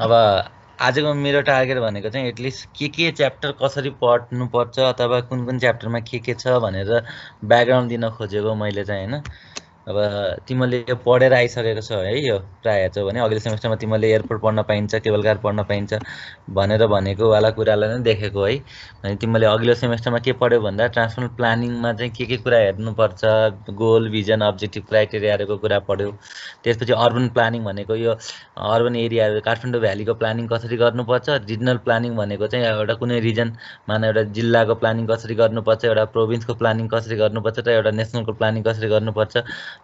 अब आजको मेरो टार्गेट भनेको चाहिँ एटलिस्ट के च्याप्टर कसरी पढ्नुपर्छ अथवा कुन कुन च्याप्टरमा के छ भनेर ब्याकग्राउन्ड दिन खोजेको मैले चाहिँ होइन। अब तिमीले यो पढेर आइसकेको छ है, यो प्रायः चाहिँ भने अघिल्लो सेमेस्टरमा तिमीले एयरपोर्ट पढ्न पाइन्छ, केबल कार पढ्न पाइन्छ भनेर भनेको वाला कुरालाई नै देखेको है। अनि तिमीले अघिल्लो सेमेस्टरमा के पढ्यौ भन्दा ट्रान्सपोर्ट प्लानिङमा चाहिँ के कुरा हेर्नुपर्छ, गोल भिजन अब्जेक्टिभ क्राइटेरियाहरूको कुरा पढ्यौ। त्यसपछि अर्बन प्लानिङ भनेको यो अर्बन एरियाहरू काठमाडौँ भ्यालीको प्लानिङ कसरी गर्नुपर्छ, रिजनल प्लानिङ भनेको चाहिँ एउटा कुनै रिजनमा एउटा जिल्लाको प्लानिङ कसरी गर्नुपर्छ, एउटा प्रोभिन्सको प्लानिङ कसरी गर्नुपर्छ र एउटा नेसनलको प्लानिङ कसरी गर्नुपर्छ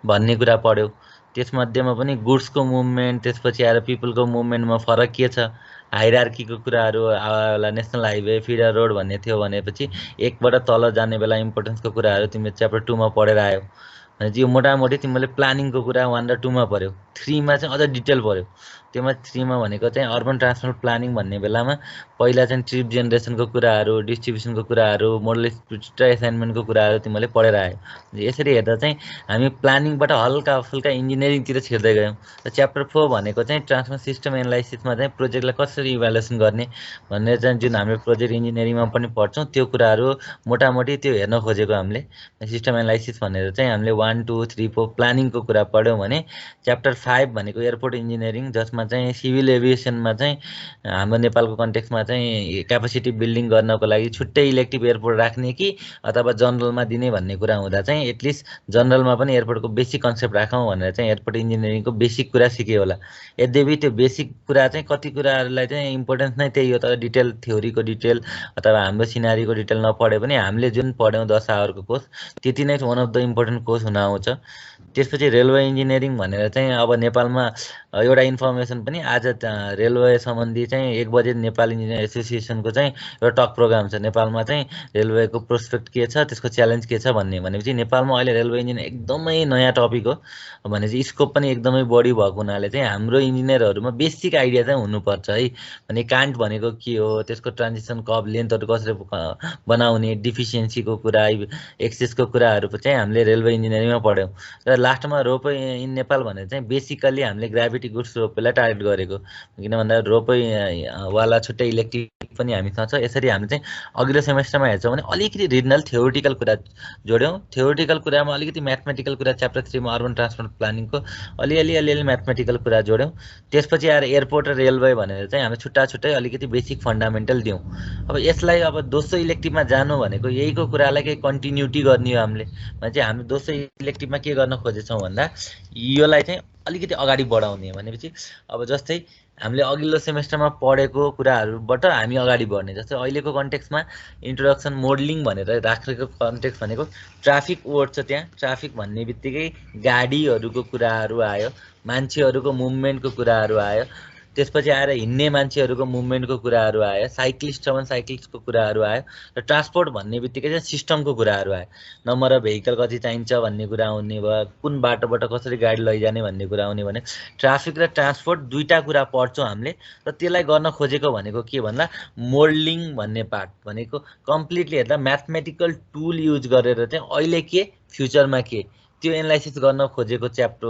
भन्ने कुरा पढ्यौ। त्यसमध्येमा पनि गुड्सको मुभमेन्ट, त्यसपछि आएर पिपलको मुभमेन्टमा फरक के छ, हाइरार्कीको कुराहरू होला, नेसनल हाइवे फिडर रोड भन्ने थियो भनेपछि एकबाट तल जाने बेला इम्पोर्टेन्सको कुराहरू तिमीले च्याप्टर 2 मा पढेर आयो भनेपछि यो मोटामोटी तिमीले प्लानिङको कुरा 1 र 2 मा पढ्यौ। 3 मा चाहिँ अझ डिटेल पढ्यौ। त्योमा 3 मा भनेको चाहिँ अर्बन ट्रान्सपोर्ट प्लानिङ भन्ने बेलामा पहिला चाहिँ ट्रिप जेनेरेसनको कुराहरू, डिस्ट्रिब्युसनको कुराहरू, मोडल स्प्लिट र एसाइनमेन्टको कुराहरू तिमीले पढेर आयो। यसरी हेर्दा चाहिँ हामी प्लानिङबाट हल्का फुल्का इन्जिनियरिङतिर छिर्दै गयौँ। र च्याप्टर 4 भनेको चाहिँ ट्रान्सपोर्ट सिस्टम एनालाइसिसमा चाहिँ प्रोजेक्टलाई कसरी इभ्यालुएसन गर्ने भनेर चाहिँ जुन हामीले प्रोजेक्ट इन्जिनियरिङमा पनि पढ्छौँ त्यो कुराहरू मोटामोटी त्यो हेर्न खोजेको हामीले। सिस्टम एनालाइसिस भनेर चाहिँ हामीले 1, 2, 3, 4 प्लानिङको कुरा पढ्यौँ भने च्याप्टर 5 भनेको एयरपोर्ट इन्जिनियरिङ, जसमा चाहिँ सिभिल एभिएसनमा चाहिँ हाम्रो नेपालको कन्टेक्समा चाहिँ क्यापासिटी बिल्डिङ गर्नको लागि छुट्टै इलेक्टिभ एयरपोर्ट राख्ने कि अथवा जनरलमा दिने भन्ने कुरा हुँदा चाहिँ एटलिस्ट जनरलमा पनि एयरपोर्टको बेसिक कन्सेप्ट राखौँ भनेर चाहिँ एयरपोर्ट इन्जिनियरिङको बेसिक कुरा सिक्यो होला। यद्यपि त्यो बेसिक कुरा चाहिँ कति कुराहरूलाई चाहिँ इम्पोर्टेन्स नै त्यही हो, तर डिटेल थ्योरीको डिटेल अथवा हाम्रो सिनारीको डिटेल नपढे पनि हामीले जुन पढ्यौँ 10 आवरको कोर्स त्यति नै one of the important course हुन आउँछ। त्यसपछि रेलवे इन्जिनियरिङ भनेर चाहिँ अब नेपालमा एउटा इन्फर्मेसन पनि आज रेलवे सम्बन्धी चाहिँ 1 बजे नेपाल इन्जिनियर एसोसिएसनको चाहिँ एउटा टक प्रोग्राम छ। नेपालमा चाहिँ रेलवेको प्रोस्पेक्ट के छ, त्यसको च्यालेन्ज के छ भन्ने भनेपछि नेपालमा अहिले रेलवे इन्जिनियर एकदमै नयाँ टपिक हो भनेपछि स्कोप पनि एकदमै बढी भएको हुनाले चाहिँ हाम्रो इन्जिनियरहरूमा बेसिक आइडिया चाहिँ हुनुपर्छ है। भने कान्ट भनेको के हो, त्यसको ट्रान्जिसन कब लेन्थहरू कसरी बनाउने, डिफिसियन्सीको कुरा, एक्सेसको कुराहरू चाहिँ हामीले रेलवे इन्जिनियरिङमा पढ्यौँ। र लास्टमा रोपवे इन नेपाल भनेर चाहिँ बेसिकल्ली हामीले ग्राभिटी गुड्स रोपवेलाई टार्गेट गरेको, किन भन्दा रोपवे वाला छुट्टै इलेक्टिभ पनि हामीसँग छ। यसरी हामीले चाहिँ अघिल्लो सेमेस्टरमा हेर्छौँ भने अलिकति रिजनल थ्योरिटिकल कुरा जोड्यौँ। थ्योरिटिकल कुरामा अलिकति म्याथमेटिकल कुरा च्याप्टर 3 मा अर्बन ट्रान्सपोर्ट प्लानिङको अलिअलि म्याथमेटिकल कुरा जोड्यौँ। त्यसपछि आएर एयरपोर्ट र रेलवे भनेर चाहिँ हामी छुट्टा छुट्टै अलिकति बेसिक फन्डामेन्टल दियौँ। अब यसलाई अब दोस्रो इलेक्टिभमा जानु भनेको यहीको कुरालाई केही कन्टिन्युटी गर्ने हो हामीले भने चाहिँ हामी दोस्रो इलेक्टिभमा के गर्न खोजेछौँ भन्दा योलाई चाहिँ अलिकति अगाडि बढाउने भनेपछि अब जस्तै हामीले अघिल्लो सेमेस्टरमा पढेको कुराहरूबाट हामी अगाडि बढ्ने। जस्तै अहिलेको कन्टेक्समा इन्ट्रोडक्सन मोडलिङ भनेर राखेको कन्टेक्स्ट भनेको ट्राफिक वर्ड छ, त्यहाँ ट्राफिक भन्ने बित्तिकै गाडीहरूको कुराहरू आयो, मान्छेहरूको मुभमेन्टको कुराहरू आयो, त्यसपछि आएर हिँड्ने मान्छेहरूको मुभमेन्टको कुराहरू आयो, साइक्लिस्ट छ भने साइक्लिस्टको कुराहरू आयो, र ट्रान्सपोर्ट भन्ने बित्तिकै चाहिँ सिस्टमको कुराहरू आयो। नम्बर अफ भेहिकल कति चाहिन्छ भन्ने कुरा आउने भयो, कुन बाटोबाट कसरी गाडी लैजाने भन्ने कुरा आउने भने ट्राफिक र ट्रान्सपोर्ट दुईवटा कुरा पढ्छौँ हामीले। र त्यसलाई गर्न खोजेको भनेको के भन्दा मोडलिङ भन्ने पार्ट भनेको कम्प्लिटली हेर्दा म्याथमेटिकल टुल युज गरेर चाहिँ अहिले के फ्युचरमा के त्यो एनालाइसिस गर्न खोजेको च्याप्टर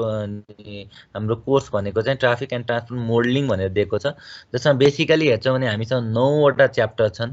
हाम्रो कोर्स भनेको चाहिँ ट्राफिक एन्ड ट्रान्सपोर्ट मोडलिङ भनेर दिएको छ। जसमा बेसिकली हेर्छौँ भने हामीसँग 9वटा च्याप्टर छन्।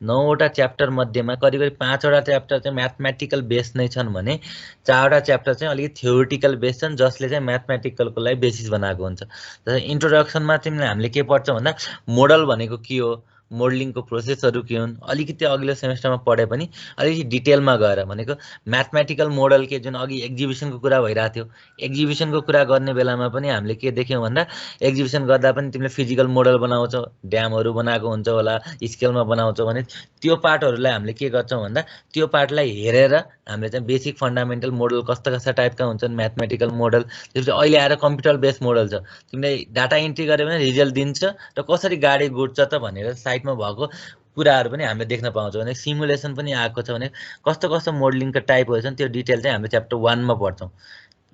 9वटा च्याप्टर मध्येमा करिब 5वटा च्याप्टर चाहिँ म्याथमेटिकल बेस नै छन् भने 4वटा च्याप्टर चाहिँ अलिकति थ्योरिटिकल बेस छन्, जसले चाहिँ म्याथमेटिकलको लागि बेसिस बनाएको हुन्छ। जस्तै इन्ट्रोडक्सनमा चाहिँ हामीले के पढ्छौँ भन्दा मोडल भनेको के हो, मोडलिङको प्रोसेसहरू के हुन्, अलिकति अघिल्लो सेमेस्टरमा पढे पनि अलिकति डिटेलमा गएर भनेको म्याथमेटिकल मोडल के, जुन अघि एक्जिबिसनको कुरा भइरहेको थियो, एक्जिबिसनको कुरा गर्ने बेलामा पनि हामीले के देख्यौँ भन्दा एक्जिबिसन गर्दा पनि तिमीले फिजिकल मोडल बनाउँछौ, ड्यामहरू बनाएको हुन्छ होला, स्केलमा बनाउँछौ भने त्यो पार्टहरूलाई हामीले के गर्छौँ भन्दा त्यो पार्टलाई हेरेर हामीले चाहिँ बेसिक फन्डामेन्टल मोडल कस्ता कस्ता टाइपका हुन्छन् म्याथमेटिकल मोडल। त्यसपछि अहिले आएर कम्प्युटर बेस्ड मोडल छ, तिमीले डाटा इन्ट्री गर्यो भने रिजल्ट दिन्छ र कसरी गाडी गुड्छ त भनेर साइटमा भएको कुराहरू पनि हामीले देख्न पाउँछौँ। भने सिमुलेसन पनि आएको छ भने कस्तो कस्तो मोडलिङका टाइपहरू छन् त्यो डिटेल चाहिँ हामीले च्याप्टर 1 मा पढ्छौँ।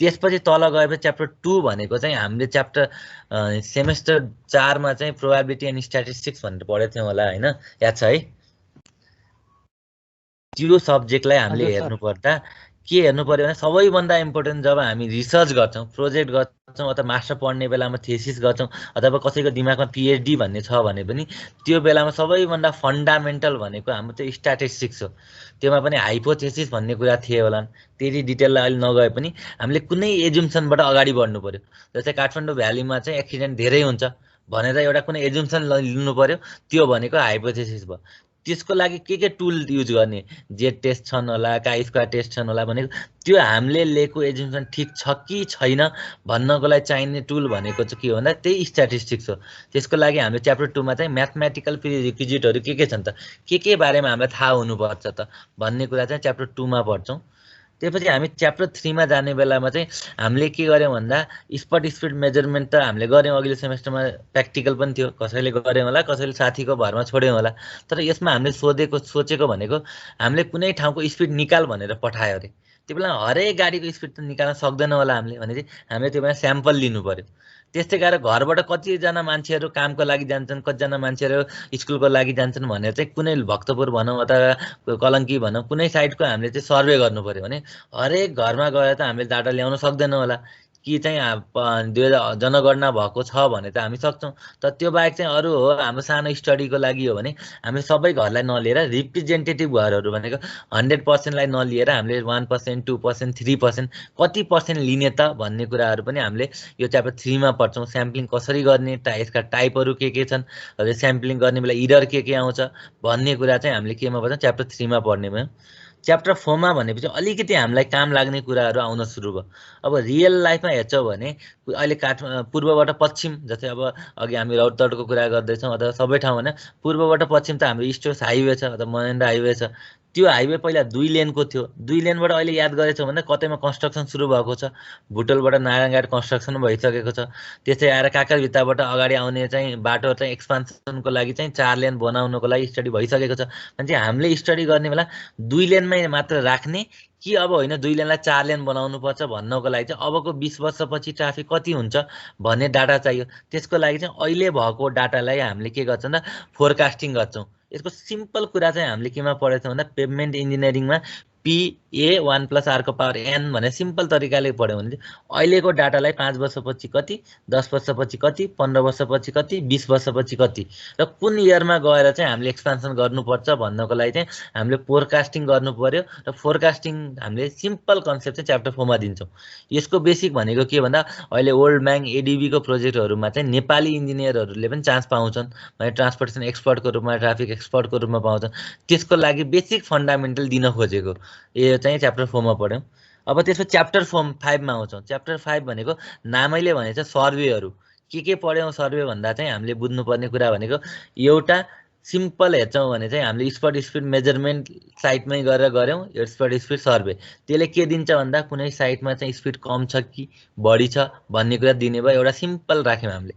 त्यसपछि तल गएपछि च्याप्टर 2 भनेको चाहिँ हामीले च्याप्टर सेमेस्टर 4 मा चाहिँ प्रोबेबिलिटी एन्ड स्ट्याटिस्टिक्स भनेर पढेको थियौँ होला होइन, याद छ है? त्यो सब्जेक्टलाई हामीले हजुर सर। हेर्नुपर्दा के हेर्नु पर्यो भने सबैभन्दा इम्पोर्टेन्ट जब हामी रिसर्च गर्छौँ, प्रोजेक्ट गर्छौँ अथवा मास्टर पढ्ने बेलामा थेसिस गर्छौँ अथवा कसैको दिमागमा पिएचडी भन्ने छ भने पनि त्यो बेलामा सबैभन्दा फन्डामेन्टल भनेको हाम्रो त्यो स्ट्याटिस्टिक्स हो। त्योमा पनि हाइपोथेसिस भन्ने कुरा थियो होला, त्यति डिटेललाई अहिले नगए पनि हामीले कुनै एजुम्सनबाट अगाडि बढ्नु पर्यो। जस्तै काठमाडौँ भ्यालीमा चाहिँ एक्सिडेन्ट धेरै हुन्छ भनेर एउटा कुनै एजुम्सन लिनु पर्यो, त्यो भनेको हाइपोथेसिस भयो। त्यसको लागि के टुल युज गर्ने, जेट टेस्ट छन् होला, काई स्क्वायर टेस्ट छन् होला भनेको त्यो हामीले लिएको एजुम्सन ठिक छ कि छैन भन्नको लागि चाहिने टुल भनेको चाहिँ के हो भन्दा त्यही स्ट्याटिस्टिक्स हो। त्यसको लागि हामीले च्याप्टर 2 मा चाहिँ म्याथमेटिकल प्रिरिक्विजिटहरू के छन् त, के बारेमा हामीलाई थाहा हुनुपर्छ त भन्ने कुरा चाहिँ च्याप्टर 2 मा पढ्छौँ। त्यसपछि हामी च्याप्टर 3 मा जाने बेलामा चाहिँ हामीले के गर्यौँ भन्दा स्पिड मेजरमेन्ट त हामीले गऱ्यौँ अघिल्लो सेमेस्टरमा, प्र्याक्टिकल पनि थियो, कसैले गऱ्यौँ होला, कसैले साथीको भरमा छोड्यौँ होला। तर यसमा हामीले सोचेको भनेको हामीले कुनै ठाउँको स्पिड निकाल भनेर पठायो अरे। त्यो बेला हरेक गाडीको स्पिड त निकाल्न सक्दैन होला हामीले, भने चाहिँ हामीले त्यो बेला स्याम्पल लिनु पर्यो। त्यस्तै गरेर घरबाट कतिजना मान्छेहरू कामको लागि जान्छन्, कतिजना मान्छेहरू स्कुलको लागि जान्छन् भनेर चाहिँ कुनै भक्तपुर भनौँ अथवा कलङ्की भनौँ कुनै साइडको हामीले चाहिँ सर्वे गर्नु पर्यो भने हरेक घरमा गएर त हामीले डाटा ल्याउन सक्दैनौँ होला। कि चाहिँ 2000 जनगणना भएको छ भने त हामी सक्छौँ, तर त्यो बाहेक चाहिँ अरू हो हाम्रो सानो स्टडीको लागि हो भने हामीले सबै घरलाई नलिएर रिप्रेजेन्टेटिभ घरहरू भनेको 100%लाई नलिएर हामीले 1%, 2%, 3% कति पर्सेन्ट लिने त भन्ने कुराहरू पनि हामीले यो च्याप्टर 3 मा पढ्छौँ। स्याम्पलिङ कसरी गर्ने, यसका टाइपहरू के छन्, स्याम्पलिङ गर्ने बेला इरर के आउँछ भन्ने कुरा चाहिँ हामीले केमा पढ्छौँ, च्याप्टर 3 मा पढ्ने भयो। च्याप्टर 4 मा भनेपछि अलिकति हामीलाई काम लाग्ने कुराहरू आउन सुरु भयो। अब रियल लाइफमा हेर्छौँ भने अहिले पूर्वबाट पश्चिम, जस्तै अब अघि हामी रौतहटको कुरा गर्दैछौँ अथवा सबै ठाउँ भने पूर्वबाट पश्चिम त हाम्रो इस्टोस हाइवे छ अथवा महेन्द्र हाइवे छ। त्यो हाइवे पहिला 2 लेनको थियो, 2 लेनबाट अहिले याद गरेछौँ भने कतैमा कन्स्ट्रक्सन सुरु भएको छ, भुटोलबाट नारायणघाट कन्स्ट्रक्सन भइसकेको छ। त्यस्तै आएर काकरभित्ताबाट अगाडि आउने चाहिँ बाटो चाहिँ एक्सपान्सनको लागि चाहिँ 4 लेन बनाउनको लागि स्टडी भइसकेको छ। भने चाहिँ हामीले स्टडी गर्ने बेला 2 लेनमै मात्र राख्ने कि अब होइन 2 लेनलाई 4 लेन बनाउनुपर्छ भन्नको लागि चाहिँ अबको 20 वर्षपछि ट्राफिक कति हुन्छ भन्ने डाटा चाहियो। त्यसको लागि चाहिँ अहिले भएको डाटालाई हामीले के गर्छौँ त फोरकास्टिङ गर्छौँ। यसको सिम्पल कुरा चाहिँ हामीले केमा पढेछौँ भन्दा पेभमेन्ट इन्जिनियरिङमा PA1 + r⁴n भने सिम्पल तरिकाले पढ्यौँ भने अहिलेको डाटालाई 5 वर्षपछि कति, 10 वर्षपछि कति, 15 वर्षपछि कति, 20 वर्षपछि कति र कुन इयरमा गएर चाहिँ हामीले एक्सपान्सन गर्नुपर्छ भन्नको लागि चाहिँ हामीले फोरकास्टिङ गर्नु पर्यो। र फोरकास्टिङ हामीले सिम्पल कन्सेप्ट चाहिँ च्याप्टर 4 मा दिन्छौँ। यसको बेसिक भनेको के भन्दा अहिले वर्ल्ड ब्याङ्क ADB को प्रोजेक्टहरूमा चाहिँ नेपाली इन्जिनियरहरूले पनि चान्स पाउँछन् भने ट्रान्सपोर्टेसन एक्सपर्टको रूपमा, ट्राफिक एक्सपर्टको रूपमा पाउँछन्। त्यसको लागि बेसिक फन्डामेन्टल दिन खोजेको यो चाहिँ च्याप्टर 4 मा पढ्यौँ। अब त्यसपछि च्याप्टर 5 मा आउँछौँ। च्याप्टर 5 भनेको नामैले भने चाहिँ सर्वेहरू। के पढ्यौँ सर्वे भन्दा चाहिँ हामीले बुझ्नुपर्ने कुरा भनेको एउटा सिम्पल हेर्छौँ भने चाहिँ हामीले स्पिड मेजरमेन्ट साइटमै गएर गऱ्यौँ यो स्पिड सर्वे। त्यसले के दिन्छ भन्दा कुनै साइटमा चाहिँ स्पिड कम छ कि बढी छ भन्ने कुरा दिने भयो, एउटा सिम्पल राख्यौँ हामीले।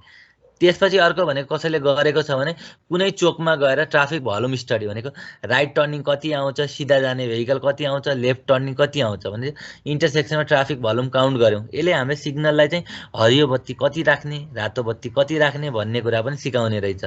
त्यसपछि अर्को भनेको कसैले गरेको छ भने कुनै चोकमा गएर ट्राफिक भोल्युम स्टडी भनेको राइट टर्निङ कति आउँछ, सिधा जाने भेहिकल कति आउँछ, लेफ्ट टर्निङ कति आउँछ भने इन्टरसेक्सनमा ट्राफिक भोल्युम काउन्ट गऱ्यौँ। यसले हामीले सिग्नललाई चाहिँ हरियो बत्ती कति राख्ने, रातो बत्ती कति राख्ने भन्ने कुरा पनि सिकाउने रहेछ।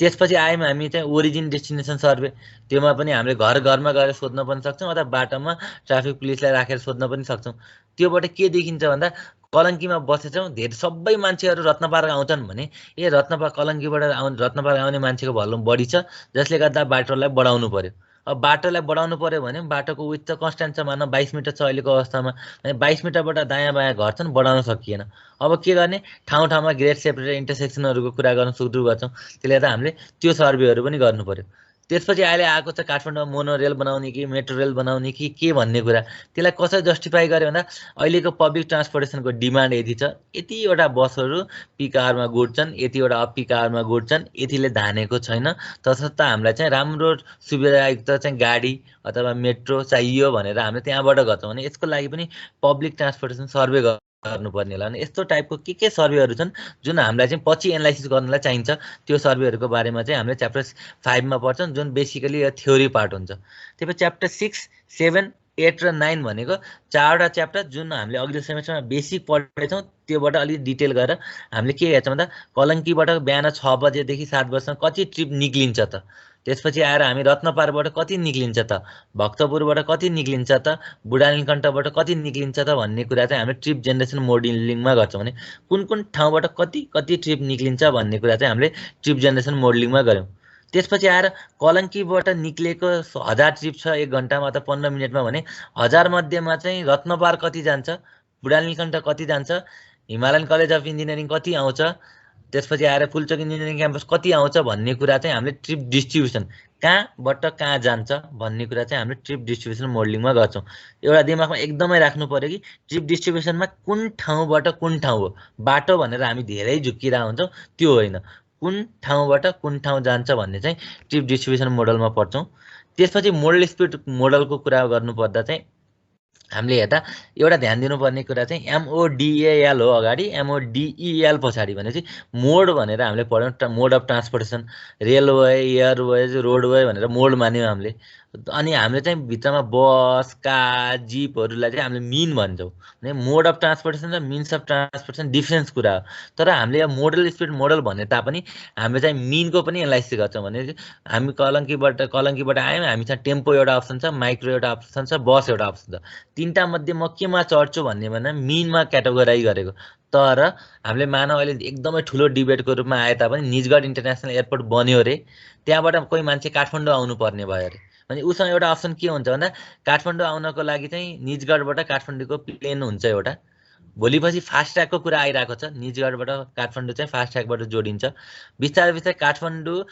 त्यसपछि आयौँ हामी चाहिँ ओरिजिन डेस्टिनेसन सर्वे। त्योमा पनि हामीले घरमा गएर सोध्न पनि सक्छौँ अथवा बाटोमा ट्राफिक पुलिसलाई राखेर सोध्न पनि सक्छौँ। त्योबाट के देखिन्छ भन्दा कलङ्कीमा बसेछौँ, धेरै सबै मान्छेहरू रत्नपार्क आउँछन् भने रत्नपार्क कलङ्कीबाट रत्नपार्क आउने मान्छेको भोल्युम बढी छ, जसले गर्दा बाटोलाई बढाउनु पर्यो। अब बाटोलाई बढाउनु पर्यो भने बाटोको विड्थ त कन्स्ट्यान्ट छ, मानव 22 मिटर छ अहिलेको अवस्थामा, 22 मिटरबाट दायाँ बायाँ घर छन्, बढाउन सकिएन। अब के गर्ने, ठाउँमा ग्रेड सेपरेटर इन्टरसेक्सनहरूको कुरा गर्न सुरु गर्छौँ। त्यसले गर्दा हामीले त्यो सर्वेहरू पनि गर्नु पर्यो। त्यसपछि अहिले आएको छ काठमाडौँमा मोनोरेल बनाउने कि मेट्रो रेल बनाउने कि के भन्ने कुरा। त्यसलाई कसरी जस्टिफाई गर्यो भन्दा अहिलेको पब्लिक ट्रान्सपोर्टेसनको डिमान्ड यति छ, यतिवटा बसहरू पिक आवरमा गुड्छन्, यतिवटा अफ पिक आवरमा गुड्छन्, यतिले धानेको छैन, तसर्थ हामीलाई चाहिँ राम्रो सुविधायुक्त चाहिँ गाडी अथवा मेट्रो चाहियो भनेर हामीले त्यहाँबाट गर्छौँ भने यसको लागि पनि पब्लिक ट्रान्सपोर्टेसन सर्वे गर्नुपर्ने होला। अनि यस्तो टाइपको के सर्वेहरू छन् जुन हामीलाई चाहिँ पछि एनालाइसिस गर्नलाई चाहिन्छ। त्यो सर्वेहरूको बारेमा चाहिँ हामीले च्याप्टर 5 मा पढ्छौँ, जुन बेसिकली थ्योरी पार्ट हुन्छ। त्यसपछि च्याप्टर 6, 7, 8 र 9 भनेको 4वटा च्याप्टर जुन हामीले अघिल्लो सेमेस्टरमा बेसिक पढेछौँ। त्योबाट अलिक डिटेल गरेर हामीले के हेर्छौँ भन्दा कलङ्कीबाट बिहान 6 बजेदेखि 7 बजीसम्म कति ट्रिप निक्लिन्छ त, त्यसपछि आएर हामी रत्नपारबाट कति निक्लिन्छ त, भक्तपुरबाट कति निक्लिन्छ त, बुढानीलकण्ठबाट कति निक्लिन्छ त भन्ने कुरा चाहिँ हामीले ट्रिप जेनेरेसन मोडलिङमा गर्छौँ। भने कुन कुन ठाउँबाट कति कति ट्रिप निक्लिन्छ भन्ने कुरा चाहिँ हामीले ट्रिप जेनेरेसन मोडलिङमा गऱ्यौँ। त्यसपछि आएर कलङ्कीबाट निक्लेको 1000 ट्रिप छ 1 घन्टामा अथवा 15 मिनटमा भने 1000 मध्येमा चाहिँ रत्नपार कति जान्छ, बुढानीलकण्ठ कति जान्छ, हिमालयन कलेज अफ इन्जिनियरिङ कति आउँछ, त्यसपछि आएर फुलचोक इन्जिनियरिङ क्याम्पस कति आउँछ भन्ने कुरा चाहिँ हामीले ट्रिप डिस्ट्रिब्युसन कहाँबाट कहाँ जान्छ भन्ने कुरा चाहिँ हामीले ट्रिप डिस्ट्रिब्युसन मोडलिङमा गर्छौँ। एउटा दिमागमा एकदमै राख्नु पर्यो कि ट्रिप डिस्ट्रिब्युसनमा कुन ठाउँबाट कुन ठाउँ हो, बाटो भनेर हामी धेरै झुक्किरहेको हुन्छौँ, त्यो होइन, कुन ठाउँबाट कुन ठाउँ जान्छ भन्ने चाहिँ ट्रिप डिस्ट्रिब्युसन मोडलमा पढ्छौँ। त्यसपछि मोडल स्पिड मोडलको कुरा गर्नुपर्दा चाहिँ हामीले हेर्दा एउटा ध्यान दिनुपर्ने कुरा चाहिँ MODAL हो अगाडि, MODEL पछाडि भनेपछि मोड भनेर हामीले पढ्यौँ, mode of transportation, railway, airways, roadway भनेर मोड मान्यौँ हामीले। अनि हामीले चाहिँ भित्रमा बस, कार, जिपहरूलाई चाहिँ हामीले मिन भन्छौँ। भने मोड अफ ट्रान्सपोर्टेसन र मिन्स अफ ट्रान्सपोर्टेसन डिफ्रेन्स कुरा हो। तर हामीले यहाँ मोडल स्पिड मोडल भने तापनि हामीले चाहिँ मिनको पनि एनालाइसिस गर्छौँ। भने हामी कलङ्कीबाट आयौँ, हामीसँग टेम्पो एउटा अप्सन छ, माइक्रो एउटा अप्सन छ, बस एउटा अप्सन छ। तीनटा मध्ये म केमा चढ्छु भन्ने भन्दा मिनमा क्याटेगोराइज गरेको। तर हामीले मानव अहिले एकदमै ठुलो डिबेटको रूपमा आए तापनि निजगढ इन्टरनेसनल एयरपोर्ट बन्यो अरे, त्यहाँबाट कोही मान्छे काठमाडौँ आउनु पर्ने भयो अरे भने उसँग एउटा अप्सन के हुन्छ भन्दा काठमाडौँ आउनको लागि चाहिँ निजगढबाट काठमाडौँको प्लेन हुन्छ एउटा। भोलिपछि फास्ट ट्र्याकको कुरा आइरहेको छ, निजगढबाट काठमाडौँ चाहिँ फास्ट ट्र्याकबाट जोडिन्छ। बिस्तारै बिस्तारै काठमाडौँ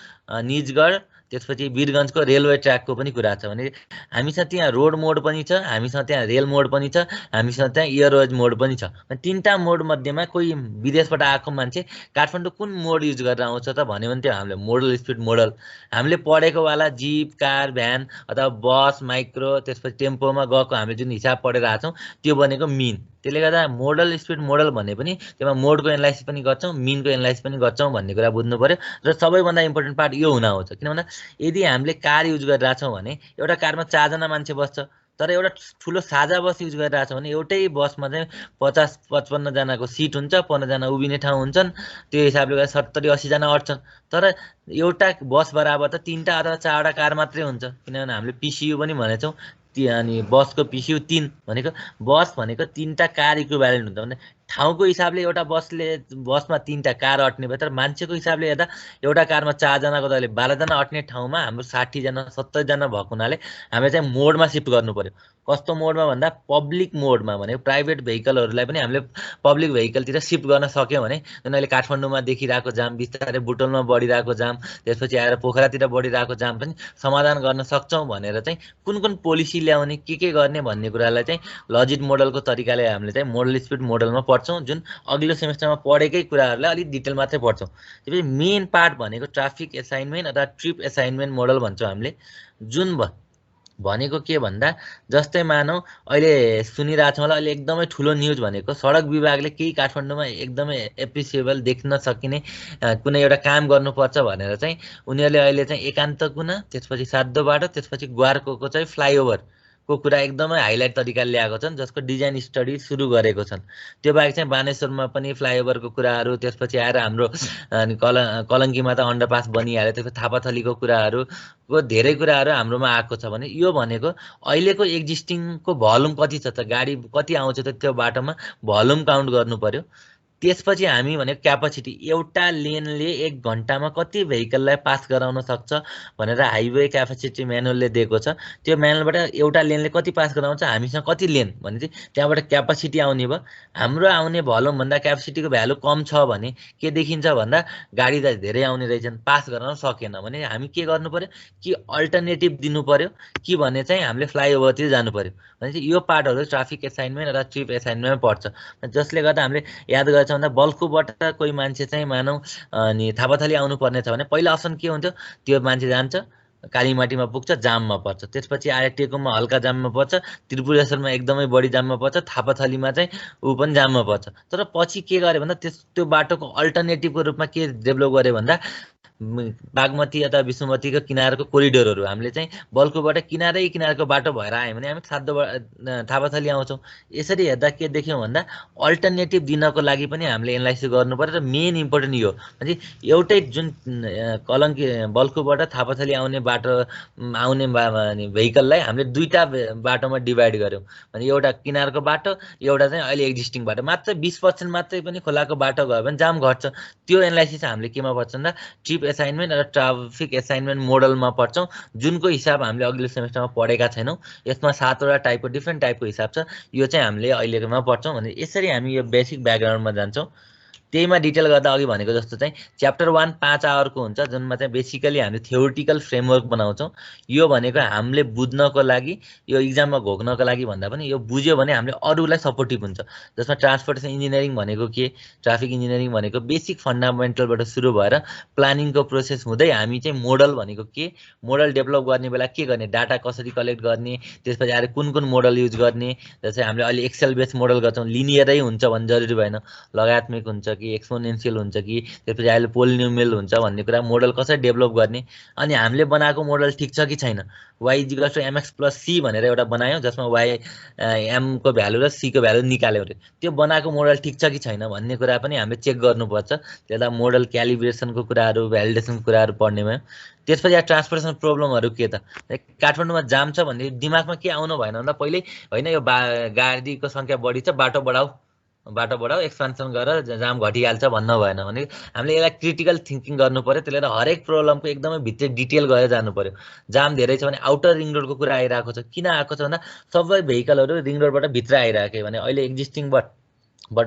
निजगढ त्यसपछि वीरगञ्जको रेलवे ट्र्याकको पनि कुरा छ। भने हामीसँग त्यहाँ रोड मोड पनि छ, हामीसँग त्यहाँ रेल मोड पनि छ, हामीसँग त्यहाँ एयरवेज मोड पनि छ। तीनटा मोड मध्येमा कोही विदेशबाट आएको मान्छे काठमाडौँ कुन मोड युज गरेर आउँछ त भन्यो भने त्यो हामीले मोडल स्पिड मोडल हामीले पढेको वाला जिप, कार, भ्यान अथवा बस, माइक्रो त्यसपछि टेम्पोमा गएको हामीले जुन हिसाब पढेर आएको छौँ त्यो बनेको मिन। त्यसले गर्दा मोडल स्पिड मोडल भन्ने पनि त्यसमा मोडको एनालाइसिस पनि गर्छौँ, मिनको एनालाइसिस पनि गर्छौँ भन्ने कुरा बुझ्नु पर्यो। र सबैभन्दा इम्पोर्टेन्ट पार्ट यो हुन आउँछ, किन भन्दा यदि हामीले कार युज गरिरहेछौँ भने एउटा कारमा 4 जना मान्छे बस्छ, तर एउटा ठुलो साझा बस युज गरिरहेछौँ भने एउटै बसमा चाहिँ 50-55 जनाको सिट हुन्छ, 15 जना उभिने ठाउँ हुन्छन्, त्यो हिसाबले गर्दा 70-80 जना अट्छन्। तर एउटा बस बराबर त 3टा अथवा 4वटा कार मात्रै हुन्छ, किनभने हामीले PCU पनि भनेछौँ। अनि बसको PCU 3 भनेको बस भनेको 3टा कार इक्विभ्यालेन्ट हुन्छ। भने ठाउँको हिसाबले एउटा बसमा 3टा कार अट्ने भयो, तर मान्छेको हिसाबले हेर्दा एउटा कारमा 4 जनाको तले 12 जना अट्ने ठाउँमा हाम्रो 60 जना 70 जना भएको हुनाले हामीले चाहिँ मोडमा सिफ्ट गर्नु पर्यो। कस्तो मोडमा भन्दा पब्लिक मोडमा, भने प्राइभेट भेहिकलहरूलाई पनि हामीले पब्लिक भेहिकलतिर सिफ्ट गर्न सक्यौँ भने जुन अहिले काठमाडौँमा देखिरहेको जाम, बिस्तारै बुटोलमा बढिरहेको जाम, त्यसपछि आएर पोखरातिर बढिरहेको जाम पनि समाधान गर्न सक्छौँ भनेर चाहिँ कुन कुन पोलिसी ल्याउने, के गर्ने भन्ने कुरालाई चाहिँ लजिट मोडलको तरिकाले हामीले चाहिँ मोडल स्पिड मोडलमा पढ्छौँ, जुन अघिल्लो सेमेस्टरमा पढेकै कुराहरूलाई अलिक डिटेल मात्रै पढ्छौँ। त्यसपछि मेन पार्ट भनेको ट्राफिक एसाइनमेन्ट अथवा ट्रिप एसाइनमेन्ट मोडल भन्छौँ हामीले। जुन भनेको के भन्दा जस्तै मानौ अहिले सुनिरहेछौँ होला, अहिले एकदमै ठुलो न्युज भनेको सडक विभागले केही काठमाडौँमा एकदमै एप्रिसिएबल देख्न सकिने कुनै एउटा काम गर्नुपर्छ भनेर चाहिँ उनीहरूले अहिले चाहिँ एकान्त कुना, त्यसपछि साद्धो बाटो, त्यसपछि ग्वारकोको चाहिँ फ्लाइओभर को कुरा एकदमै हाइलाइट तरिकाले ल्याएको छन्, जसको डिजाइन स्टडी सुरु गरेको छन्। त्यो बाहेक चाहिँ बानेश्वरमा पनि फ्लाइओभरको कुराहरू, त्यसपछि आएर हाम्रो कलङ्कीमा त अन्डरपास बनिहाल्यो, त्यसपछि थापाथलीको कुराहरूको धेरै कुराहरू हाम्रोमा आएको छ। भने यो भनेको अहिलेको एक्जिस्टिङको भल्युम कति छ त, गाडी कति आउँछ त त्यो बाटोमा भल्युम काउन्ट गर्नु पर्यो। त्यसपछि हामी भनेको क्यापासिटी, एउटा लेनले 1 घन्टामा कति भेहिकललाई पास गराउन सक्छ भनेर हाइवे क्यापासिटी म्यानुअलले दिएको छ। त्यो म्यानुअलबाट एउटा लेनले कति पास गराउँछ, हामीसँग कति लेन भने चाहिँ त्यहाँबाट क्यापासिटी आउने भयो। हाम्रो आउने भल्युमभन्दा क्यापासिटीको भ्यालु कम छ भने के देखिन्छ भन्दा गाडी त धेरै आउने रहेछन्, पास गराउन सकेन भने हामी के गर्नु पर्यो कि अल्टरनेटिभ दिनु पर्यो, कि भने चाहिँ हामीले फ्लाइओभरतिर जानु पर्यो। भने चाहिँ यो पार्टहरू ट्राफिक एसाइनमेन्ट र ट्रिप एसाइनमेन्टमा पर्छ, जसले गर्दा हामीले याद गर्छ भन्दा बल्कुबाट कोही मान्छे चाहिँ मानौ अनि थापाथली आउनु पर्ने छ भने पहिला अप्सन के हुन्थ्यो, त्यो मान्छे जान्छ कालीमाटीमा पुग्छ, जाममा पर्छ, त्यसपछि आएर टेकुममा हल्का जाममा पर्छ, त्रिपुरेश्वरमा एकदमै बढी जाममा पर्छ, थापाथलीमा चाहिँ ऊ पनि जाममा पर्छ। तर पछि के गर्यो भन्दा त्यो बाटोको अल्टरनेटिभको रूपमा के डेभलप गर्यो भन्दा बागमती अथवा विष्णुमतीको किनारको कोरिडोरहरू हामीले चाहिँ बल्कुबाट किनारको बाटो भएर आयो भने हामी थापाथली आउँछौँ। यसरी हेर्दा के देख्यौँ भन्दा अल्टरनेटिभ दिनको लागि पनि हामीले एनालाइसिस गर्नु पर्यो र मेन इम्पोर्टेन्ट यो भने एउटै जुन कलङ्की बल्कुबाट थापाथली आउने बाटो आउने भेहिकललाई हामीले दुईटा बाटोमा डिभाइड गऱ्यौँ भने एउटा किनारको बाटो एउटा चाहिँ अहिले एक्जिस्टिङ बाटो मात्र 20% मात्रै पनि खोलाको बाटो गयो भने जाम घट्छ। त्यो एनालाइसिस हामीले केमा पर्छ भन्दा ट्रिप एसाइनमेन्ट र ट्राफिक एसाइनमेन्ट मोडलमा पढ्छौँ जुनको हिसाब हामीले अघिल्लो सेमेस्टरमा पढेका छैनौँ। यसमा 7वटा टाइपको डिफ्रेन्ट टाइपको हिसाब छ। यो चाहिँ हामीले अहिलेकोमा पढ्छौँ भने यसरी हामी यो बेसिक ब्याकग्राउन्डमा जान्छौँ। त्यहीमा डिटेल गर्दा अघि भनेको जस्तो चाहिँ च्याप्टर 1 5 आवरको हुन्छ जुनमा चाहिँ बेसिकली हामीले थ्योरिटिकल फ्रेमवर्क बनाउँछौँ। यो भनेको हामीले बुझ्नको लागि यो इक्जाममा घोक्नको लागि भन्दा पनि यो बुझ्यो भने हामीले अरूलाई सपोर्टिभ हुन्छ। जसमा ट्रान्सपोर्टेसन इन्जिनियरिङ भनेको के, ट्राफिक इन्जिनियरिङ भनेको बेसिक फन्डामेन्टलबाट सुरु भएर प्लानिङको प्रोसेस हुँदै हामी चाहिँ मोडल भनेको के, मोडल डेभलप गर्ने बेला के गर्ने, डाटा कसरी कलेक्ट गर्ने, त्यसपछि आएर कुन कुन मोडल युज गर्ने। जस्तै हामीले अहिले एक्सेल बेस मोडल गर्छौँ, लिनियरै हुन्छ भन्ने जरुरी भएन, लगात्मक हुन्छ कि एक्सपोनेन्सियल हुन्छ कि त्यसपछि अहिले पोलिनोमियल हुन्छ भन्ने कुरा मोडल कसरी डेभलप गर्ने। अनि हामीले बनाएको मोडल ठिक छ कि छैन, y = mx + c भनेर एउटा बनायौँ जसमा y m को भ्यालु र c को भ्यालु निकाल्यौँ रे। त्यो बनाएको मोडल ठिक छ कि छैन भन्ने कुरा पनि हामीले चेक गर्नुपर्छ। त्यसलाई मोडल क्यालिब्रेसनको कुराहरू, भ्यालिडेसनको कुराहरू पढ्ने भयो। त्यसपछि ट्रान्सपोर्टेसन प्रब्लमहरू के त, काठमाडौँमा जाम छ भने दिमागमा के आउनु भएन भन्दा पहिल्यै होइन यो गाडीको सङ्ख्या बढी छ बाटो बढाऊ एक्सपेन्सन गरेर जाम घटिहाल्छ भन्न भएन भने हामीले यसलाई क्रिटिकल थिङ्किङ गर्नु पर्यो। त्यसले गर्दा हरेक प्रब्लमको एकदमै भित्र डिटेल गरेर जानु पर्यो। जाम धेरै छ भने आउटर रिङ रोडको कुरा आइरहेको छ, किन आएको छ भन्दा सबै भेहिकलहरू रिङ रोडबाट भित्र आइरहेको भने अहिले एक्जिस्टिङबाट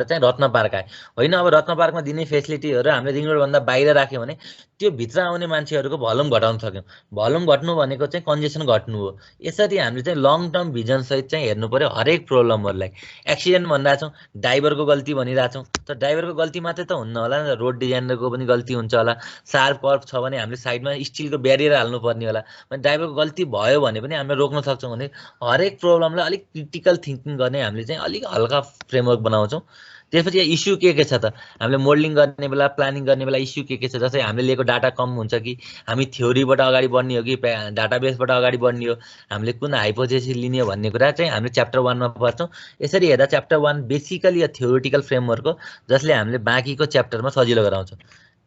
चाहिँ रत्न पार्क आयो होइन। अब रत्न पार्कमा दिने फेसिलिटीहरू हामीले रिङ रोडभन्दा बाहिर राख्यौँ भने त्यो भित्र आउने मान्छेहरूको भोल्युम घटाउन सक्यौँ। भोल्युम घट्नु भनेको चाहिँ कन्जेसन घट्नु हो। यसरी हामीले चाहिँ लङ टर्म भिजनसहित चाहिँ हेर्नु पर्यो हरेक प्रब्लमहरूलाई। एक्सिडेन्ट भनिरहेछौँ, ड्राइभरको गल्ती भनिरहेछौँ, तर ड्राइभरको गल्ती मात्रै त हुन्न होला, रोड डिजाइनरको पनि गल्ती हुन्छ होला। सार्प कर्भ छ भने हामीले साइडमा स्टिलको ब्यारियर हाल्नुपर्ने होला। भने ड्राइभरको गल्ती भयो भने पनि हामीले रोक्न सक्छौँ। भने हरेक प्रब्लमलाई अलिक क्रिटिकल थिङ्किङ गर्ने हामीले चाहिँ अलिक हल्का फ्रेमवर्क बनाउँछौँ। त्यसपछि इस्यु के छ त, हामीले मोडलिङ गर्ने बेला प्लानिङ गर्ने बेला इस्यु के छ, जस्तै हामीले लिएको डाटा कम हुन्छ कि हामी थ्योरीबाट अगाडि बढ्ने हो कि डाटाबेसबाट अगाडि बढ्ने हो, हामीले कुन हाइपोथेसिस लिने हो भन्ने कुरा चाहिँ हामीले च्याप्टर 1 मा पढ्छौँ। यसरी हेर्दा च्याप्टर 1 बेसिकली थ्योरिटिकल फ्रेमवर्क हो जसले हामीले बाँकीको च्याप्टरमा सजिलो गराउँछ।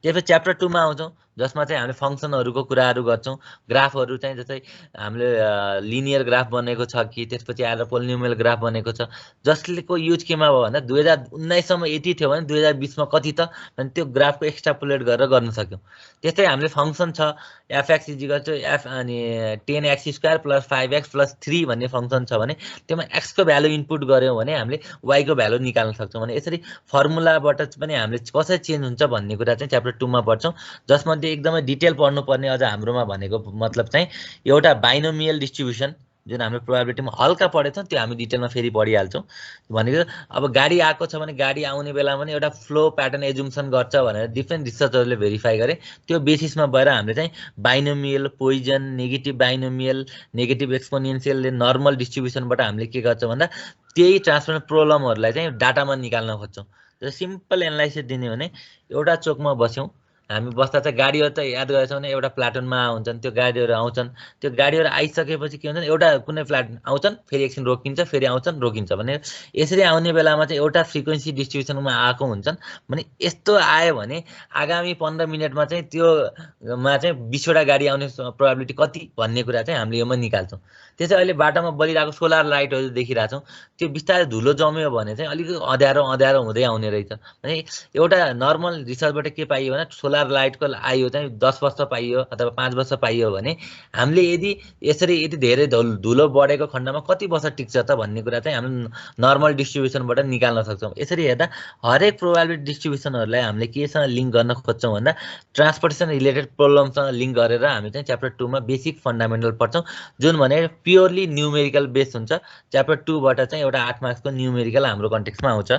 त्यसपछि च्याप्टर 2 मा आउँछौँ जसमा चाहिँ हामीले फङ्सनहरूको कुराहरू गर्छौँ। ग्राफहरू चाहिँ जस्तै हामीले लिनियर ग्राफ बनेको छ कि त्यसपछि आएर पोलिनोमियल ग्राफ बनेको छ जसलेको युज केमा भयो भन्दा 2019 सम्म यति थियो भने 2020 मा कति त, अनि त्यो ग्राफको एक्स्ट्रापोलेट गरेर गर्न सक्यौँ। त्यस्तै हामीले फङ्सन छ fx = f अनि 10x² + 5x + 3 भन्ने फङ्सन छ भने त्यसमा x को भ्यालु इनपुट गऱ्यौँ भने हामीले y को भ्यालु निकाल्न सक्छौँ। भने यसरी फर्मुलाबाट पनि हामीले कसरी चेन्ज हुन्छ भन्ने कुरा चाहिँ च्याप्टर 2 मा पढ्छौँ। जसमा एकदमै डिटेल पढ्नुपर्ने अझ हाम्रोमा भनेको मतलब चाहिँ एउटा बाइनोमियल डिस्ट्रिब्युसन जुन हाम्रो प्रोबेबिलिटीमा हल्का पढेछौँ त्यो हामी डिटेलमा फेरि पढिहाल्छौँ। भनेको अब गाडी आएको छ भने गाडी आउने बेला पनि एउटा फ्लो प्याटर्न एजुम्सन गर्छ भनेर डिफ्रेन्ट रिसर्चरले भेरिफाई गरे। त्यो बेसिसमा भएर हामीले चाहिँ binomial, Poisson, negative binomial, negative exponential, normal डिस्ट्रिब्युसनबाट हामीले के गर्छौँ भन्दा त्यही ट्रान्सफर प्रब्लमहरूलाई चाहिँ डाटामा निकाल्न खोज्छौँ। सिम्पल एनालाइसिस दिने भने एउटा चोकमा बस्यौँ हामी बस्दा चाहिँ गाडीहरू त याद गरेछौँ भने एउटा प्लाटुनमा हुन्छन्, त्यो गाडीहरू आउँछन्, त्यो गाडीहरू आइसकेपछि के हुन्छ एउटा कुनै प्लाटुन आउँछन् फेरि एकछिन रोकिन्छ फेरि आउँछन् रोकिन्छ भने यसरी आउने बेलामा चाहिँ एउटा फ्रिक्वेन्सी डिस्ट्रिब्युसनमा आएको हुन्छन्। भने यस्तो आयो भने आगामी 15 मिनटमा चाहिँ त्योमा चाहिँ 20वटा गाडी आउने प्रोबेबिलिटी कति भन्ने कुरा चाहिँ हामीले योमा निकाल्छौँ। त्यसै अहिले बाटोमा बलिरहेको सोलर लाइटहरू देखिरहेछौँ, त्यो बिस्तारै धुलो जम्यो भने चाहिँ अलिक अँध्यारो हुँदै आउने रहेछ। भने एउटा नर्मल रिसर्चबाट के पाइयो भने सोलर लाइटको आयु चाहिँ 10 वर्ष पाइयो अथवा 5 वर्ष पाइयो भने हामीले यदि धेरै धुलो बढेको खण्डमा कति वर्ष टिक्छ त भन्ने कुरा चाहिँ हामीले नर्मल डिस्ट्रिब्युसनबाट निकाल्न सक्छौँ। यसरी हेर्दा हरेक प्रोबेबिलिटी डिस्ट्रिब्युसनहरूलाई हामीले केसँग लिङ्क गर्न खोज्छौँ भन्दा ट्रान्सपोर्टेसन रिलेटेड प्रब्लमसँग लिङ्क गरेर हामी चाहिँ च्याप्टर 2 मा बेसिक फन्डामेन्टल पढ्छौँ जुन भने प्योरली न्युमेरिकल बेस हुन्छ। च्याप्टर 2 बाट चाहिँ एउटा 8 मार्क्सको न्युमेरिकल हाम्रो कन्टेक्स्टमा आउँछ।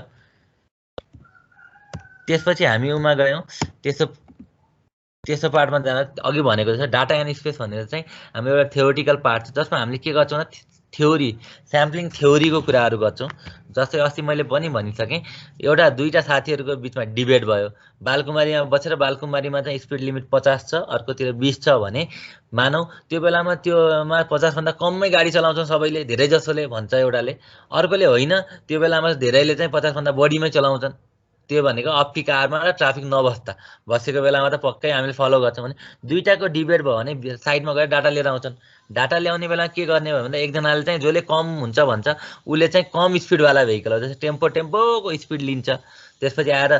त्यसपछि हामी उमा गयौँ त्यसो पार्टमा जाँदा अघि भनेको जस्तो डाटा एन्ड स्पेस भनेर चाहिँ हाम्रो एउटा थ्योरिटिकल पार्ट छ जसमा हामीले के गर्छौँ भने थ्योरी स्याम्पलिङ थ्योरीको कुराहरू गर्छौँ। जस्तै अस्ति मैले पनि भनिसकेँ, एउटा दुईवटा साथीहरूको बिचमा डिबेट भयो। बालकुमारीमा बसेर बालकुमारीमा चाहिँ स्पिड लिमिट 50 छ, अर्कोतिर 20 छ भने मानौ त्यो बेलामा त्योमा 50 भन्दा कममै गाडी चलाउँछन् सबैले, धेरै जसोले भन्छ एउटाले, अर्कोले होइन त्यो बेलामा धेरैले चाहिँ 50 भन्दा बढीमै चलाउँछन्। त्यो भनेको अफ पिक आवरमा र ट्राफिक नबस्दा, बसेको बेलामा त पक्कै हामीले फलो गर्छौँ भने दुईटाको डिबेट भयो भने साइडमा गएर डाटा लिएर आउँछन्। डाटा ल्याउने बेला के गर्ने भयो भन्दा एकजनाले चाहिँ जसले कम हुन्छ भन्छ उसले चाहिँ कम स्पिडवाला भेहिकल हो, जस्तै टेम्पोको स्पिड लिन्छ। त्यसपछि आएर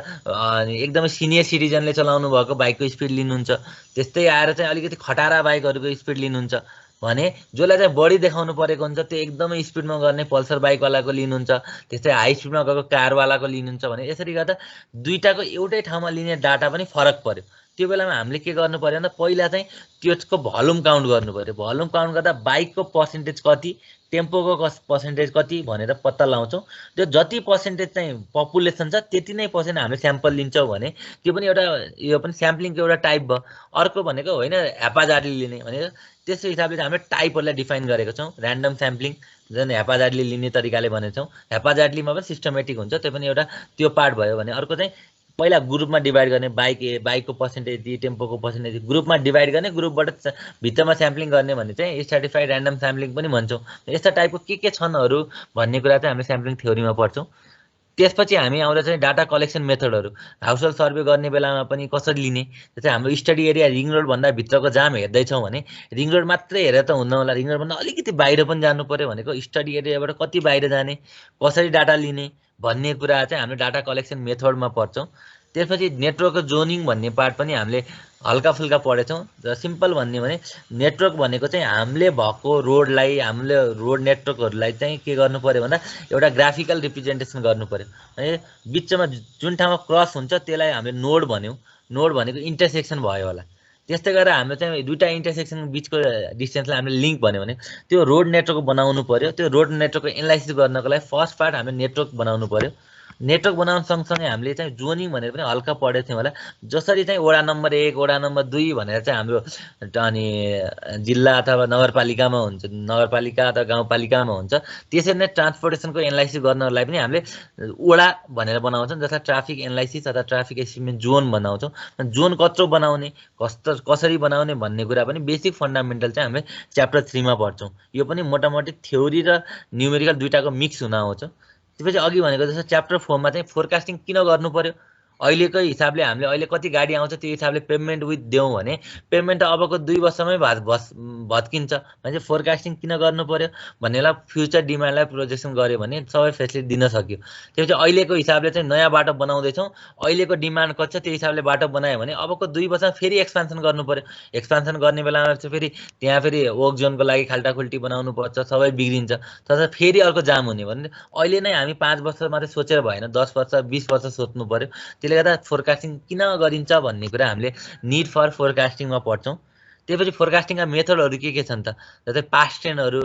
एकदमै सिनियर सिटिजनले चलाउनु भएको बाइकको स्पिड लिनुहुन्छ। त्यस्तै आएर चाहिँ अलिकति खटारा बाइकहरूको स्पिड लिनुहुन्छ भने जसलाई चाहिँ बढी देखाउनु परेको हुन्छ त्यो एकदमै स्पिडमा गर्ने पल्सर बाइकवालाको लिनुहुन्छ। त्यस्तै हाई स्पिडमा गएको कारवालाको लिनुहुन्छ भने यसरी गर्दा दुईटाको एउटै ठाउँमा लिने डाटा पनि फरक पर्यो। त्यो बेलामा हामीले के गर्नु पर्यो भन्दा पहिला चाहिँ त्यसको भोल्युम काउन्ट गर्नु पर्यो। भोल्युम काउन्ट गर्दा बाइकको पर्सेन्टेज कति, टेम्पोको पर्सेन्टेज कति भनेर पत्ता लगाउँछौँ। त्यो जति पर्सेन्टेज चाहिँ पपुलेसन छ त्यति नै पर्सेन्ट हामीले स्याम्पल लिन्छौँ भने त्यो पनि एउटा यो पनि स्याम्पलिङको एउटा टाइप भयो। अर्को भनेको होइन ह्यापाजार्डले लिने भनेको त्यस्तो हिसाबले चाहिँ हामीले टाइपहरूलाई डिफाइन गरेको छौँ। ऱ्यान्डम स्याम्पलिङ जुन ह्यापाजार्डले लिने तरिकाले भनेको छौँ। ह्यापाजार्डलीमा पनि सिस्टमेटिक हुन्छ, त्यो पनि एउटा त्यो पार्ट भयो भने अर्को चाहिँ पहिला ग्रुपमा डिभाइड गर्ने, बाइकको पर्सेन्टेज दि, टेम्पोको पर्सेन्टेज ग्रुपमा डिभाइड गर्ने, ग्रुपबाट भित्रमा स्याम्पलिङ गर्ने भने चाहिँ स्ट्राटिफाइड ऱ्यान्डम स्याम्पलिङ पनि भन्छौँ। यस्ता टाइपको के छन्हरू भन्ने कुरा चाहिँ हामीले स्याम्पलिङ थ्योरीमा पढ्छौँ। त्यसपछि हामी आउँदा चाहिँ डाटा कलेक्सन मेथडहरू, हाउसहोल्ड सर्वे गर्ने बेलामा पनि कसरी लिने। जस्तै हाम्रो स्टडी एरिया रिङ रोडभन्दा भित्रको जाम हेर्दैछौँ भने रिङ रोड मात्रै हेरेर त हुन्न होला, रिङ रोडभन्दा अलिकति बाहिर पनि जानु पऱ्यो भनेको स्टडी एरियाबाट कति बाहिर जाने, कसरी डाटा लिने भन्ने कुरा चाहिँ हामीले डाटा कलेक्सन मेथडमा पढ्छौँ। त्यसपछि नेटवर्कको जोनिङ भन्ने पार्ट पनि हामीले हल्का फुल्का पढेछौँ। र सिम्पल भन्ने भने नेटवर्क भनेको चाहिँ हामीले भएको रोडलाई, हामीले रोड नेटवर्कहरूलाई चाहिँ के गर्नु पऱ्यो भन्दा एउटा ग्राफिकल रिप्रेजेन्टेसन गर्नु पऱ्यो। है बिचमा जुन ठाउँमा क्रस हुन्छ त्यसलाई हामीले नोड भन्यौँ। नोड भनेको इन्टरसेक्सन भयो होला। त्यस्तै गरेर हामीले चाहिँ दुईवटा इन्टरसेक्सन बिचको डिस्टेन्सलाई हामीले लिङ्क भन्यो भने त्यो रोड नेटवर्क बनाउनु पऱ्यो। त्यो रोड नेटवर्कको एनालाइसिस गर्नको लागि फर्स्ट पार्ट हामीले नेटवर्क बनाउनु पऱ्यो। नेटवर्क बनाउनु सँगसँगै हामीले चाहिँ जोनिङ भनेर पनि हल्का पढेको थियौँ होला। जसरी चाहिँ वडा नम्बर 1, वडा नम्बर 2 भनेर चाहिँ हाम्रो अनि जिल्ला अथवा नगरपालिकामा हुन्छ, नगरपालिका अथवा गाउँपालिकामा हुन्छ, त्यसरी नै ट्रान्सपोर्टेसनको एनालाइसिस गर्नलाई पनि हामीले वडा भनेर बनाउँछौँ। जसलाई ट्राफिक एनालाइसिस अथवा ट्राफिक एस्टिमेट जोन बनाउँछौँ। जोन कत्रो बनाउने, कसरी बनाउने भन्ने कुरा पनि बेसिक फन्डामेन्टल चाहिँ हामीले च्याप्टर 3 मा पढ्छौँ। यो पनि मोटामोटी थ्योरी र न्युमेरिकल दुईटाको मिक्स हुन आउँछ। त्यसपछि अघि भनेको जस्तो च्याप्टर 4 मा चाहिँ फोरकास्टिङ किन गर्नु पर्यो, अहिलेकै हिसाबले हामीले अहिले कति गाडी आउँछ त्यो हिसाबले पेमेन्ट विथ दिउँ भने पेमेन्ट त अबको 2 वर्षमै भत्किन्छ भने चाहिँ फोरकास्टिङ किन गर्नु पर्यो भन्नेलाई फ्युचर डिमान्डलाई प्रोजेक्सन गर्यो भने सबै फेसिलिटी दिन सक्यो। त्यसपछि अहिलेको हिसाबले चाहिँ नयाँ बाटो बनाउँदैछौँ, अहिलेको डिमान्ड कति छ त्यो हिसाबले बाटो बनायो भने अबको 2 वर्षमा फेरि एक्सपान्सन गर्नु पर्यो। एक्सपान्सन गर्ने बेलामा चाहिँ फेरि त्यहाँ फेरि वर्क जोनको लागि खाल्टाखुल्टी बनाउनु पर्छ, सबै बिग्रिन्छ, तर फेरि अर्को जाम हुने भने अहिले नै हामी 5 वर्ष मात्रै सोचेर भएन, 10 वर्ष 20 वर्ष सोच्नु पर्यो। त्यसले गर्दा फोरकास्टिङ किन गरिन्छ भन्ने कुरा हामीले निड फर फोरकास्टिङमा पढ्छौँ। त्यसपछि फोरकास्टिङका मेथडहरू के छन् त, जस्तै पास्ट ट्रेन्डहरू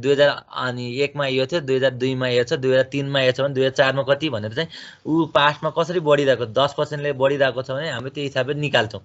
2001 मा यो थियो, 2002 मा यो छ, 2003 मा यो छ भने 2004 मा कति भनेर चाहिँ ऊ पास्टमा कसरी बढिरहेको 10%ले बढिरहेको छ भने हामीले त्यो हिसाबले निकाल्छौँ।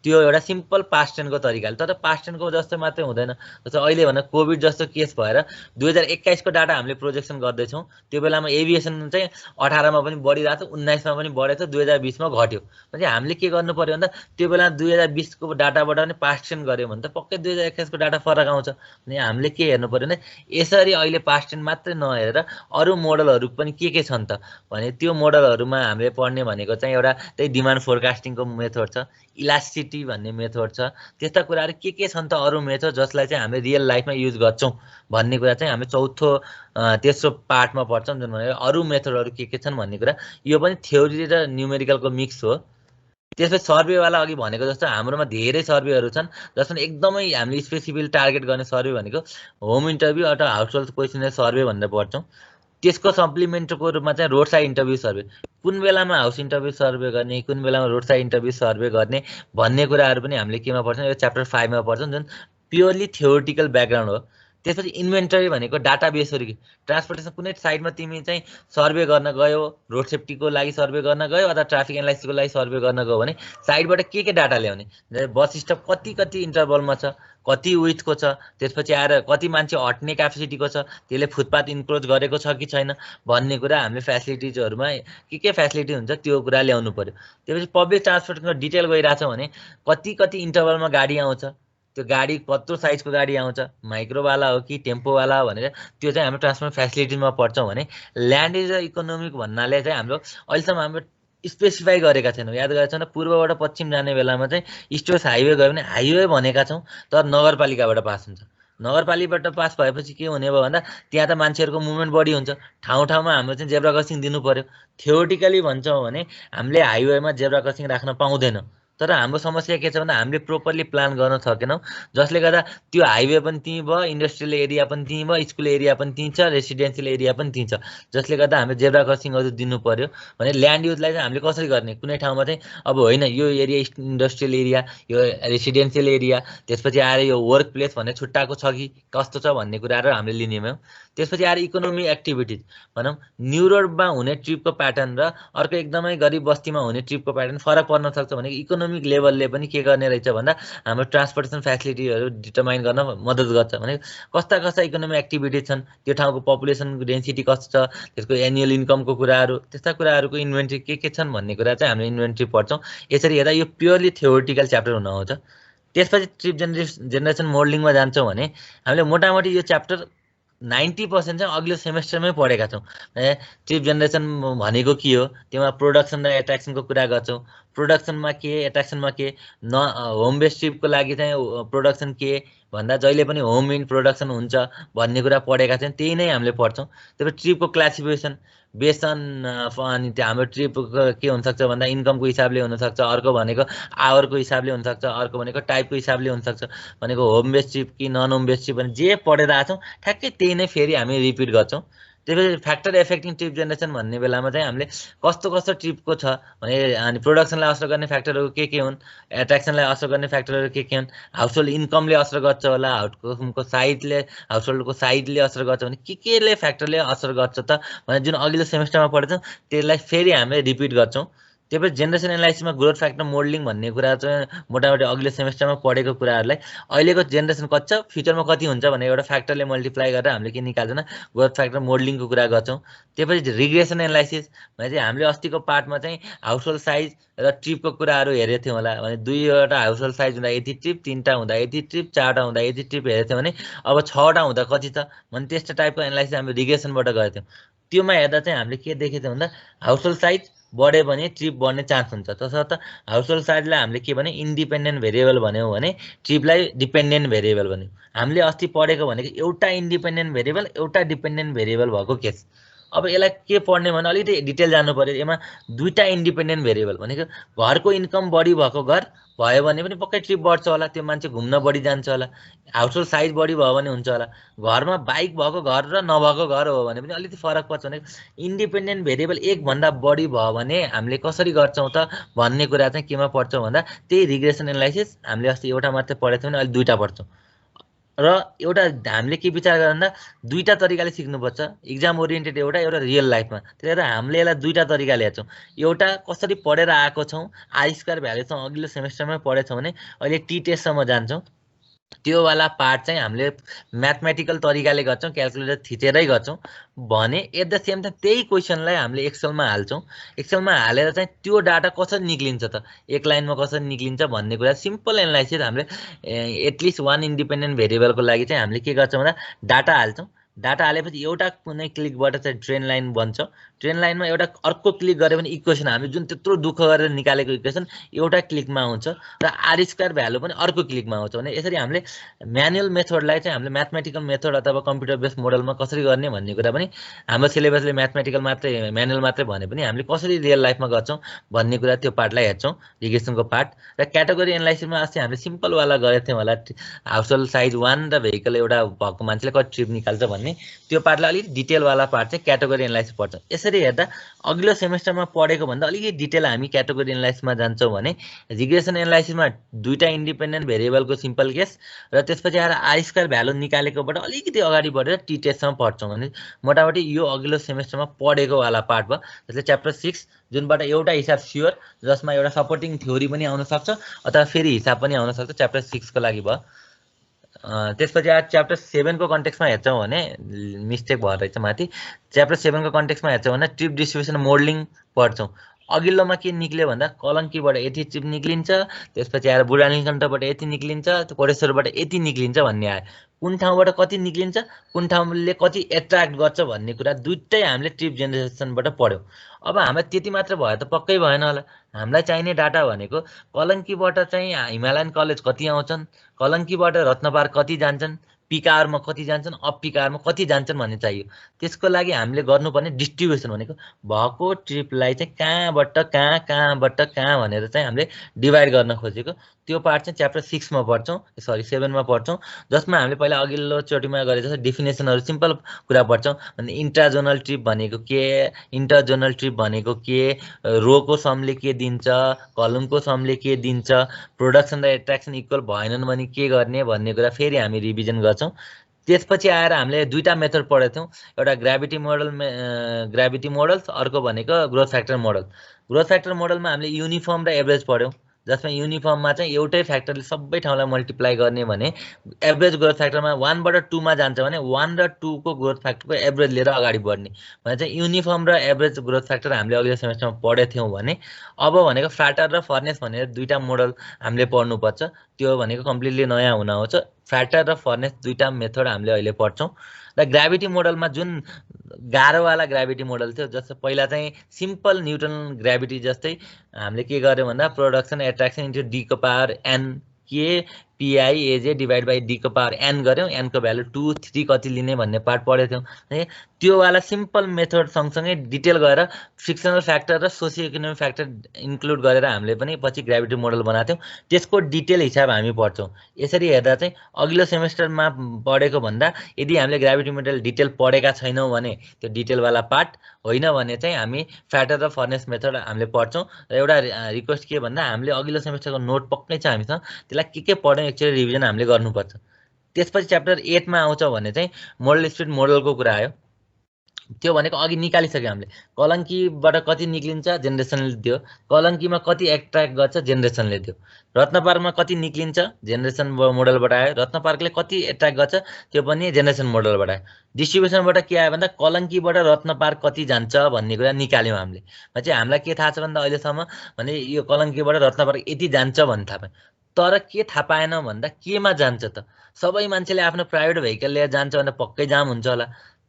त्यो एउटा सिम्पल पास्ट ट्रेन्डको तरिकाले। तर पास्ट ट्रेन्डको जस्तो मात्रै हुँदैन। जस्तो अहिले भने कोभिड जस्तो केस भएर 2021 को डाटा हामीले प्रोजेक्सन गर्दैछौँ। त्यो बेलामा एभिएसन चाहिँ 18 मा पनि बढिरहेको थियो, 19 मा पनि बढेको थियो, 2020 मा घट्यो। भने हामीले के गर्नु पर्यो भन्दा त्यो बेला 2020 को डाटाबाट पनि पास्ट ट्रेन्ड गऱ्यो भने त पक्कै 2021 को डाटा फरक आउँछ। अनि हामीले के हेर्नु पर्यो भने यसरी अहिले पास्ट ट्रेन्ड मात्रै नहेरेर अरू मोडलहरू पनि के छन् त भने त्यो मोडलहरूमा हामीले पढ्ने भनेको चाहिँ एउटा त्यही डिमान्ड फोरकास्टिङको मेथड छ, इलास्टिसिटी भन्ने मेथड छ। त्यस्ता कुराहरू के छन् त अरू मेथड जसलाई चाहिँ हामीले रियल लाइफमा युज गर्छौँ भन्ने कुरा चाहिँ हामी चौथो तेस्रो पार्टमा पढ्छौँ, जुन भनेको अरू मेथडहरू के छन् भन्ने कुरा। यो पनि थ्योरी र न्युमेरिकलको मिक्स हो। त्यसपछि सर्वेवाला अघि भनेको जस्तो हाम्रोमा धेरै सर्वेहरू छन् जसमा एकदमै हामीले स्पेसिफिक टार्गेट गर्ने सर्वे भनेको होम इन्टरभ्यू अथवा हाउसहोल्ड क्वेसनर सर्वे भनेर पढ्छौँ। त्यसको सप्लिमेन्टको रूपमा चाहिँ रोड साइड इन्टरभ्यू सर्वे, कुन बेलामा हाउस इन्टरभ्यू सर्वे गर्ने, कुन बेलामा रोड साइड इन्टरभ्यू सर्वे गर्ने भन्ने कुराहरू पनि हामीले केमा पढ्छौँ, यो च्याप्टर 5 मा पढ्छौँ, जुन प्योरली थ्योरिटिकल ब्याकग्राउन्ड हो। त्यसपछि इन्भेन्टरी भनेको डाटाबेस हो। ट्रान्सपोर्टेसन कुनै साइडमा तिमी चाहिँ सर्वे गर्न गयो, रोड सेफ्टीको लागि सर्वे गर्न गयो अथवा ट्राफिक एनालाइसिसको लागि सर्वे गर्न गयो भने साइडबाट के डाटा ल्याउने, बस स्टप कति कति इन्टरभलमा छ, कति विथको छ, त्यसपछि आएर कति मान्छे हट्ने क्यापेसिटीको छ, त्यसले फुटपाथ इन्क्रोच गरेको छ कि छैन भन्ने कुरा हामीले फ्यासिलिटिजहरूमा के फ्यासिलिटी हुन्छ त्यो कुरा ल्याउनु पर्यो। त्यसपछि पब्लिक ट्रान्सपोर्टको डिटेल गइरहेछ भने कति कति इन्टरभलमा गाडी आउँछ, त्यो गाडी कत्रो साइजको गाडी आउँछ, माइक्रोवाला हो कि टेम्पोवाला हो भनेर त्यो चाहिँ हाम्रो ट्रान्सपोर्ट फ्यासिलिटीमा पर्छौँ भने ल्यान्ड इज अ इकोनोमिक भन्नाले चाहिँ हाम्रो अहिलेसम्म हाम्रो स्पेसिफाई गरेका छैनौँ। याद गरेका छैन, पूर्वबाट पश्चिम जाने बेलामा चाहिँ इस्ट वेस्ट हाइवे गयो भने हाइवे भनेका छौँ तर नगरपालिकाबाट पास हुन्छ। नगरपालिकाबाट पास भएपछि के हुने भयो भन्दा त्यहाँ त मान्छेहरूको मुभमेन्ट बढी हुन्छ, ठाउँ ठाउँमा हाम्रो चाहिँ जेब्रा क्रसिङ दिनु पर्यो। थ्योरिटिकली भन्छौँ भने हामीले हाइवेमा जेब्रा क्रसिङ राख्न पाउँदैनौँ, तर हाम्रो समस्या के छ भन्दा हामीले प्रोपरली प्लान गर्न सकेनौँ, जसले गर्दा त्यो हाइवे पनि त्यहीँ भयो, इन्डस्ट्रियल एरिया पनि त्यहीँ भयो, स्कुल एरिया पनि त्यहीँ छ, रेसिडेन्सियल एरिया पनि त्यहीँ छ, जसले गर्दा हामीले जेब्रा क्रसिङहरू दिनु पर्यो। भने ल्यान्ड युजलाई चाहिँ हामीले कसरी गर्ने, कुनै ठाउँमा चाहिँ अब होइन यो एरिया इन्डस्ट्रियल एरिया, यो रेसिडेन्सियल एरिया, त्यसपछि आएर यो वर्क प्लेस भन्ने छुट्टाएको छ कि कस्तो छ भन्ने कुराहरू हामीले लिने भयो। त्यसपछि आएर इकोनोमिक एक्टिभिटिज भनौँ, न्यु रोडमा हुने ट्रिपको प्याटर्न र अर्को एकदमै गरिब बस्तीमा हुने ट्रिपको प्याटर्न फरक पर्न सक्छ भने इकोनोमिक लेभलले पनि के गर्ने रहेछ भन्दा हाम्रो ट्रान्सपोर्टेसन फ्यासिलिटीहरू डिटरमाइन गर्न मद्दत गर्छ। भने कस्ता कस्ता इकोनोमिक एक्टिभिटिज छन्, त्यो ठाउँको पपुलेसन डेन्सिटी कस्तो छ, त्यसको एनुअल इन्कमको कुराहरू, त्यस्ता कुराहरूको इन्भेन्ट्री के छन् भन्ने कुरा चाहिँ हामीले इन्भेन्ट्री पढ्छौँ। यसरी हेर्दा यो प्योरली थ्योरिटिकल च्याप्टर हुन आउँछ। त्यसपछि ट्रिप जेनेरेसन मोडलिङमा जान्छौँ भने हामीले मोटामोटी यो च्याप्टर 90% चाहिँ अघिल्लो सेमेस्टरमै पढेका छौँ। ट्रिप जेनेरेसन भनेको के हो, त्यसमा प्रोडक्सन र एट्र्याक्सनको कुरा गर्छौँ। प्रोडक्सनमा के, एट्र्याक्सनमा के, होम बेस्ड ट्रिपको लागि चाहिँ प्रोडक्सन के भन्दा जहिले पनि होम इन प्रोडक्सन हुन्छ भन्ने कुरा पढेका छौँ, त्यही नै हामीले पढ्छौँ। त्यसपछि ट्रिपको क्लासिफिकेसन बेस्ड अन अनि त्यो हाम्रो ट्रिपको के हुनसक्छ भन्दा इन्कमको हिसाबले हुनसक्छ, अर्को भनेको आवरको हिसाबले हुनसक्छ, अर्को भनेको टाइपको हिसाबले हुनसक्छ, भनेको होम बेस्ड ट्रिप कि नन होम बेस्ड ट्रिप भने जे पढेर आएको छौँ ठ्याक्कै त्यही नै फेरि हामी रिपिट गर्छौँ। त्यसपछि फ्याक्टर एफेक्टिङ ट्रिप जेनेरेसन भन्ने बेलामा चाहिँ हामीले कस्तो कस्तो ट्रिपको छ भने अनि प्रोडक्सनलाई असर गर्ने फ्याक्टरहरू के हुन्, एट्र्याक्सनलाई असर गर्ने फ्याक्टरहरू के हुन्, हाउसहोल्ड इन्कमले असर गर्छ होला, हाउसहोल्डको साइजले, हाउसहोल्डको साइजले असर गर्छ भने के फ्याक्टरले असर गर्छ त भने जुन अघिल्लो सेमेस्टरमा पढेछौँ त्यसलाई फेरि हामीले रिपिट गर्छौँ। त्यसपछि जेनेरेसन एनालाइसिसमा ग्रोथ फ्याक्टर मोडलिङ भन्ने कुरा चाहिँ मोटामोटी अघिल्लो सेमेस्टरमा पढेको कुराहरूलाई अहिलेको जेनेरेसन कति छ, फ्युचरमा कति हुन्छ भने एउटा फ्याक्टरले मल्टिप्लाई गरेर हामीले के निकाल्छौँ ग्रोथ फ्याक्टर मोडलिङको कुरा गर्छौँ। त्यसपछि रिग्रेसन एनालाइसिस भने चाहिँ हामीले अस्तिको पार्टमा चाहिँ हाउसहोल्ड साइज र ट्रिपको कुराहरू हेरेको थियौँ होला। भने 2वटा हाउसहोल्ड साइज हुँदा यति ट्रिप, 3टा हुँदा यति ट्रिप, 4टा हुँदा यति ट्रिप हेरेको थियौँ भने अब 6वटा हुँदा कति छ भने त्यस्तो टाइपको एनालाइसिस हामीले रिग्रेसनबाट गरेको थियौँ। त्योमा हेर्दा चाहिँ हामीले के देखेको थियौँ भन्दा हाउसहोल्ड साइज बढ्यो भने ट्रिप बढ्ने चान्स हुन्छ, तसर्थ हाउसहोल्ड साइजलाई हामीले के भने इन्डिपेन्डेन्ट भेरिएबल भन्यौँ भने ट्रिपलाई डिपेन्डेन्ट भेरिएबल भन्यौँ। हामीले अस्ति पढेको भनेको एउटा इन्डिपेन्डेन्ट भेरिएबल, एउटा डिपेन्डेन्ट भेरिएबल भएको केस। अब यसलाई के पढ्ने भने अलिकति डिटेल जानु पर्यो। यसमा 2टा इन्डिपेन्डेन्ट भेरिएबल भनेको घरको इन्कम बढी भएको घर भयो भने पनि पक्कै ट्रिप बढ्छ होला, त्यो मान्छे घुम्न बढी जान्छ होला। हाउसहोल्ड साइज बढी भयो भने हुन्छ होला। घरमा बाइक भएको घर र नभएको घर हो भने पनि अलिकति फरक पर्छ। भने इन्डिपेन्डेन्ट भेरिएबल एकभन्दा बढी भयो भने हामीले कसरी गर्छौँ त भन्ने कुरा चाहिँ केमा पढ्छौँ भन्दा त्यही रिग्रेसन एनालाइसिस। हामीले अस्ति एउटा मात्रै पढेको थियौँ भने अहिले 2टा पढ्छौँ र एउटा हामीले के विचार गर्दा 2टा तरिकाले सिक्नुपर्छ, इक्जाम ओरिएन्टेड एउटा रियल लाइफमा। त्यही भएर हामीले यसलाई 2टा तरिकाले हेर्छौँ। एउटा कसरी पढेर आएको छौँ, आई स्क्वायर भ्यालुसँग अघिल्लो सेमेस्टरमै पढेछौँ भने अहिले टी टेस्टसम्म जान्छौँ, त्यो वाला पार्ट चाहिँ हामीले म्याथमेटिकल तरिकाले गर्छौँ, क्यालकुलेटर थिचेरै गर्छौँ। भने एट द सेम टाइम त्यही क्वेसनलाई हामीले एक्सेलमा हाल्छौँ। एक्सेलमा हालेर चाहिँ त्यो डाटा कसरी निक्लिन्छ त, एक लाइनमा कसरी निक्लिन्छ भन्ने कुरा सिम्पल एनालाइसिस हामीले एटलिस्ट 1 इन्डिपेन्डेन्ट भेरिएबलको लागि चाहिँ हामीले के गर्छौँ भन्दा डाटा हाल्छौँ। डाटा हालेपछि एउटा कुनै क्लिकबाट चाहिँ ट्रेन लाइन बन्छ। ट्रेन लाइनमा एउटा अर्को क्लिक गऱ्यो भने इक्वेसन हामीले जुन त्यत्रो दुःख गरेर निकालेको इक्वेसन एउटा क्लिकमा आउँछ र आर स्क्वायर भ्यालु पनि अर्को क्लिकमा आउँछ। भने यसरी हामीले म्यानुअल मेथडलाई चाहिँ हामीले म्याथमेटिकल मेथड अथवा कम्प्युटर बेस्ड मोडलमा कसरी गर्ने भन्ने कुरा पनि हाम्रो सिलेबसले म्याथमेटिकल मात्रै म्यानुअल मात्रै भने पनि हामीले कसरी रियल लाइफमा गर्छौँ भन्ने कुरा त्यो पार्टलाई हेर्छौँ, रिग्रेसनको पार्ट। र क्याटेगोरी एनालाइसिसमा अस्ति हामीले सिम्पलवाला गरेको थियौँ होला, हाउसहोल्ड साइज 1 र भेहिकल एउटा भएको मान्छेले कति ट्रिप निकाल्छ भन्ने। भने त्यो पार्टलाई अलिक डिटेलवाला पार्ट चाहिँ क्याटेगोरी एनालाइसिस पढ्छौँ। यसरी हेर्दा अघिल्लो सेमेस्टरमा पढेको भन्दा अलिकति डिटेल हामी क्याटेगोरी एनालाइसिसमा जान्छौँ भने रिग्रेसन एनालाइसिसमा दुईटा इन्डिपेन्डेन्ट भेरिएबलको सिम्पल केस र त्यसपछि आएर आर स्क्वायर भ्यालु निकालेकोबाट अलिकति अगाडि बढेर टी टेस्टसम्म पढ्छौँ भने मोटामोटी यो अघिल्लो सेमेस्टरमा पढेको वाला पार्ट भयो। जसले च्याप्टर 6 जुनबाट एउटा हिसाब स्योर जसमा एउटा सपोर्टिङ थ्योरी पनि आउन सक्छ अथवा फेरि हिसाब पनि आउन सक्छ च्याप्टर 6 को लागि भयो। त्यसपछि आज च्याप्टर 7 को कन्टेक्स्टमा हेर्छौँ भने मिस्टेक भएर रहेछ माथि च्याप्टर 7 को कन्टेक्स्टमा हेर्छौँ भने ट्रिप डिस्ट्रिब्युसन मोडलिङ पढ्छौँ। अघिल्लोमा के निक्ल्यो भन्दा कलङ्कीबाट यति ट्रिप निक्लिन्छ, त्यसपछि आएर बुढानीकण्ठबाट यति निक्लिन्छ, कोटेश्वरबाट यति निक्लिन्छ भन्ने आयो। कुन ठाउँबाट कति निक्लिन्छ, कुन ठाउँले कति एट्र्याक्ट गर्छ भन्ने कुरा दुइटै हामीले ट्रिप जेनेरेसनबाट पढ्यौँ। अब हामीलाई त्यति मात्र भयो त पक्कै भएन होला। हामीलाई चाहिने डाटा भनेको कलङ्कीबाट चाहिँ हिमालयन कलेज कति आउँछन्, कलङ्कीबाट रत्नपार्क कति जान्छन्, पिक आवरमा कति जान्छन्, अफ पिक आवरमा कति जान्छन् भन्ने चाहियो। त्यसको लागि हामीले गर्नुपर्ने डिस्ट्रिब्युसन भनेको भएको ट्रिपलाई चाहिँ कहाँबाट कहाँ भनेर चाहिँ हामीले डिभाइड गर्न खोजेको त्यो पार्ट चाहिँ च्याप्टर 6 मा पढ्छौँ, सरी 7 मा पढ्छौँ। जसमा हामीले पहिला अघिल्लो चोटिमा गरे जस्तो डेफिनेसनहरू सिम्पल कुरा पढ्छौँ। अनि इन्ट्राजोनल ट्रिप भनेको के, इन्टरजोनल ट्रिप भनेको के, रोको समले के दिन्छ, कलमको समले के दिन्छ, प्रोडक्सन र एट्र्याक्सन इक्वल भएनन् भने के गर्ने भन्ने कुरा फेरि हामी रिभिजन गर्छौँ। त्यसपछि आएर हामीले दुईटा मेथड पढेको थियौँ, एउटा ग्राभिटी मोडल्स, अर्को भनेको growth factor model. Growth factor मोडलमा हामीले युनिफर्म र एभरेज पढ्यौँ, जसमा युनिफर्ममा चाहिँ एउटै फ्याक्टरले सबै ठाउँलाई मल्टिप्लाई गर्ने भने एभरेज ग्रोथ फ्याक्टरमा 1 बाट 2 मा जान्छ भने 1 र 2 को ग्रोथ फ्याक्टरको एभरेज लिएर अगाडि बढ्ने भने चाहिँ युनिफर्म र एभरेज ग्रोथ फ्याक्टर हामीले अघिल्लो सेमेस्टरमा पढेको थियौँ भने अब भनेको फ्याटर र फर्नेस भनेर दुईटा मोडल हामीले पढ्नुपर्छ। त्यो भनेको कम्प्लिटली नयाँ हुन आउँछ। फ्याटर र फर्नेस दुईटा मेथड हामीले अहिले पढ्छौँ। र ग्राभिटी मोडलमा जुन गाह्रोवाला ग्राभिटी मोडल थियो जस्तो पहिला चाहिँ सिम्पल न्युटन ग्राभिटी जस्तै हामीले के गर्यौँ भन्दा प्रोडक्सन एट्र्याक्सन इन्टु डी को पावर एन के पिआइएजे डिभाइड बाई डी को पावर एन गऱ्यौँ। एन को भ्यालु 2, 3 कति लिने भन्ने पार्ट पढेको थियौँ है। त्योवाला सिम्पल मेथड सँगसँगै डिटेल गएर फ्रिक्सनल फ्याक्टर र सोसियो इकोनोमिक फ्याक्टर इन्क्लुड गरेर हामीले पनि पछि ग्राभिटी मोडल बनाएको थियौँ। त्यसको डिटेल हिसाब हामी पढ्छौँ। यसरी हेर्दा चाहिँ अघिल्लो सेमेस्टरमा पढेको भन्दा यदि हामीले ग्राभिटी मोडल डिटेल पढेका छैनौँ भने त्यो डिटेलवाला पार्ट होइन भने चाहिँ हामी फ्याटर र फर्नेस मेथड हामीले पढ्छौँ। र एउटा रिक्वेस्ट के भन्दा हामीले अघिल्लो सेमेस्टरको नोट पक्कै छ हामीसँग, त्यसलाई के पढ्यौँ एक्चुअली रिभिजन हामीले गर्नुपर्छ। त्यसपछि च्याप्टर 8 मा आउँछ भने चाहिँ मोडल स्पिड मोडलको कुरा आयो। त्यो भनेको अघि निकालिसक्यो हामीले, कलङ्कीबाट कति निक्लिन्छ जेनेरेसनले दियो, कलङ्कीमा कति एट्र्याक्ट गर्छ जेनेरेसनले दियो, रत्नपार्कमा कति निक्लिन्छ जेनेरेसन मोडलबाट आयो, रत्नपार्कले कति एट्र्याक्ट गर्छ त्यो पनि जेनेरेसन मोडलबाट आयो। डिस्ट्रिब्युसनबाट के आयो भन्दा कलङ्कीबाट रत्नपार्क कति जान्छ भन्ने कुरा निकाल्यौँ हामीले। चाहिँ हामीलाई के थाहा छ भन्दा अहिलेसम्म भने यो कलङ्कीबाट रत्नपार्क यति जान्छ भन्ने थाहा पाएँ। तर के थाहा पाएन भन्दा केमा जान्छ त? सबै मान्छेले आफ्नो प्राइभेट भेहिकल लिएर जान्छ भने पक्कै जाम हुन्छ होला,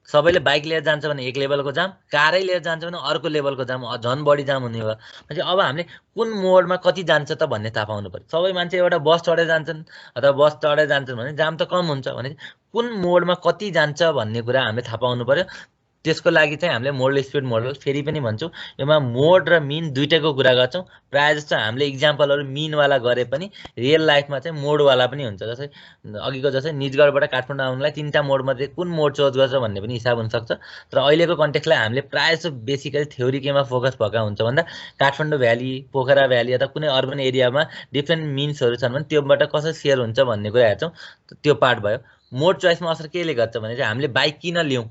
सबैले बाइक लिएर जान्छ भने एक लेभलको जाम, कारै लिएर जान्छ भने अर्को लेभलको जाम, झन् बढी जाम हुने भयो। भने अब हामीले कुन मोडमा कति जान्छ त भन्ने थाहा पाउनु पर्यो। सबै मान्छे एउटा बस चढेर जान्छन् अथवा बस चढेर जान्छन् भने जाम त कम हुन्छ भने कुन मोडमा कति जान्छ भन्ने कुरा हामीले थाहा पाउनु पर्यो। त्यसको लागि चाहिँ हामीले मोडल स्पिड मोडल फेरि पनि भन्छौँ। यसमा मोड र मिन दुइटैको कुरा गर्छौँ। प्रायः जस्तो हामीले इक्जाम्पलहरू मिनवाला गरे पनि रियल लाइफमा चाहिँ मोडवाला पनि हुन्छ। जस्तै अघिको जस्तै निजगढबाट काठमाडौँ आउनुलाई 3टा मोडमध्ये कुन मोड चोज गर्छ भन्ने पनि हिसाब हुनसक्छ। तर अहिलेको कन्टेक्स्टलाई हामीले प्रायः जस्तो बेसिकली थ्योरी केमा फोकस भएका हुन्छ भन्दा काठमाडौँ भ्याली, पोखरा भ्याली अथवा कुनै अर्बन एरियामा डिफ्रेन्ट मिन्सहरू छन् भने त्योबाट कसरी सेयर हुन्छ भन्ने कुरा हेर्छौँ। त्यो पार्ट भयो। मोड चोइसमा असर केले गर्छ भने चाहिँ हामीले बाइक किन लियौँ,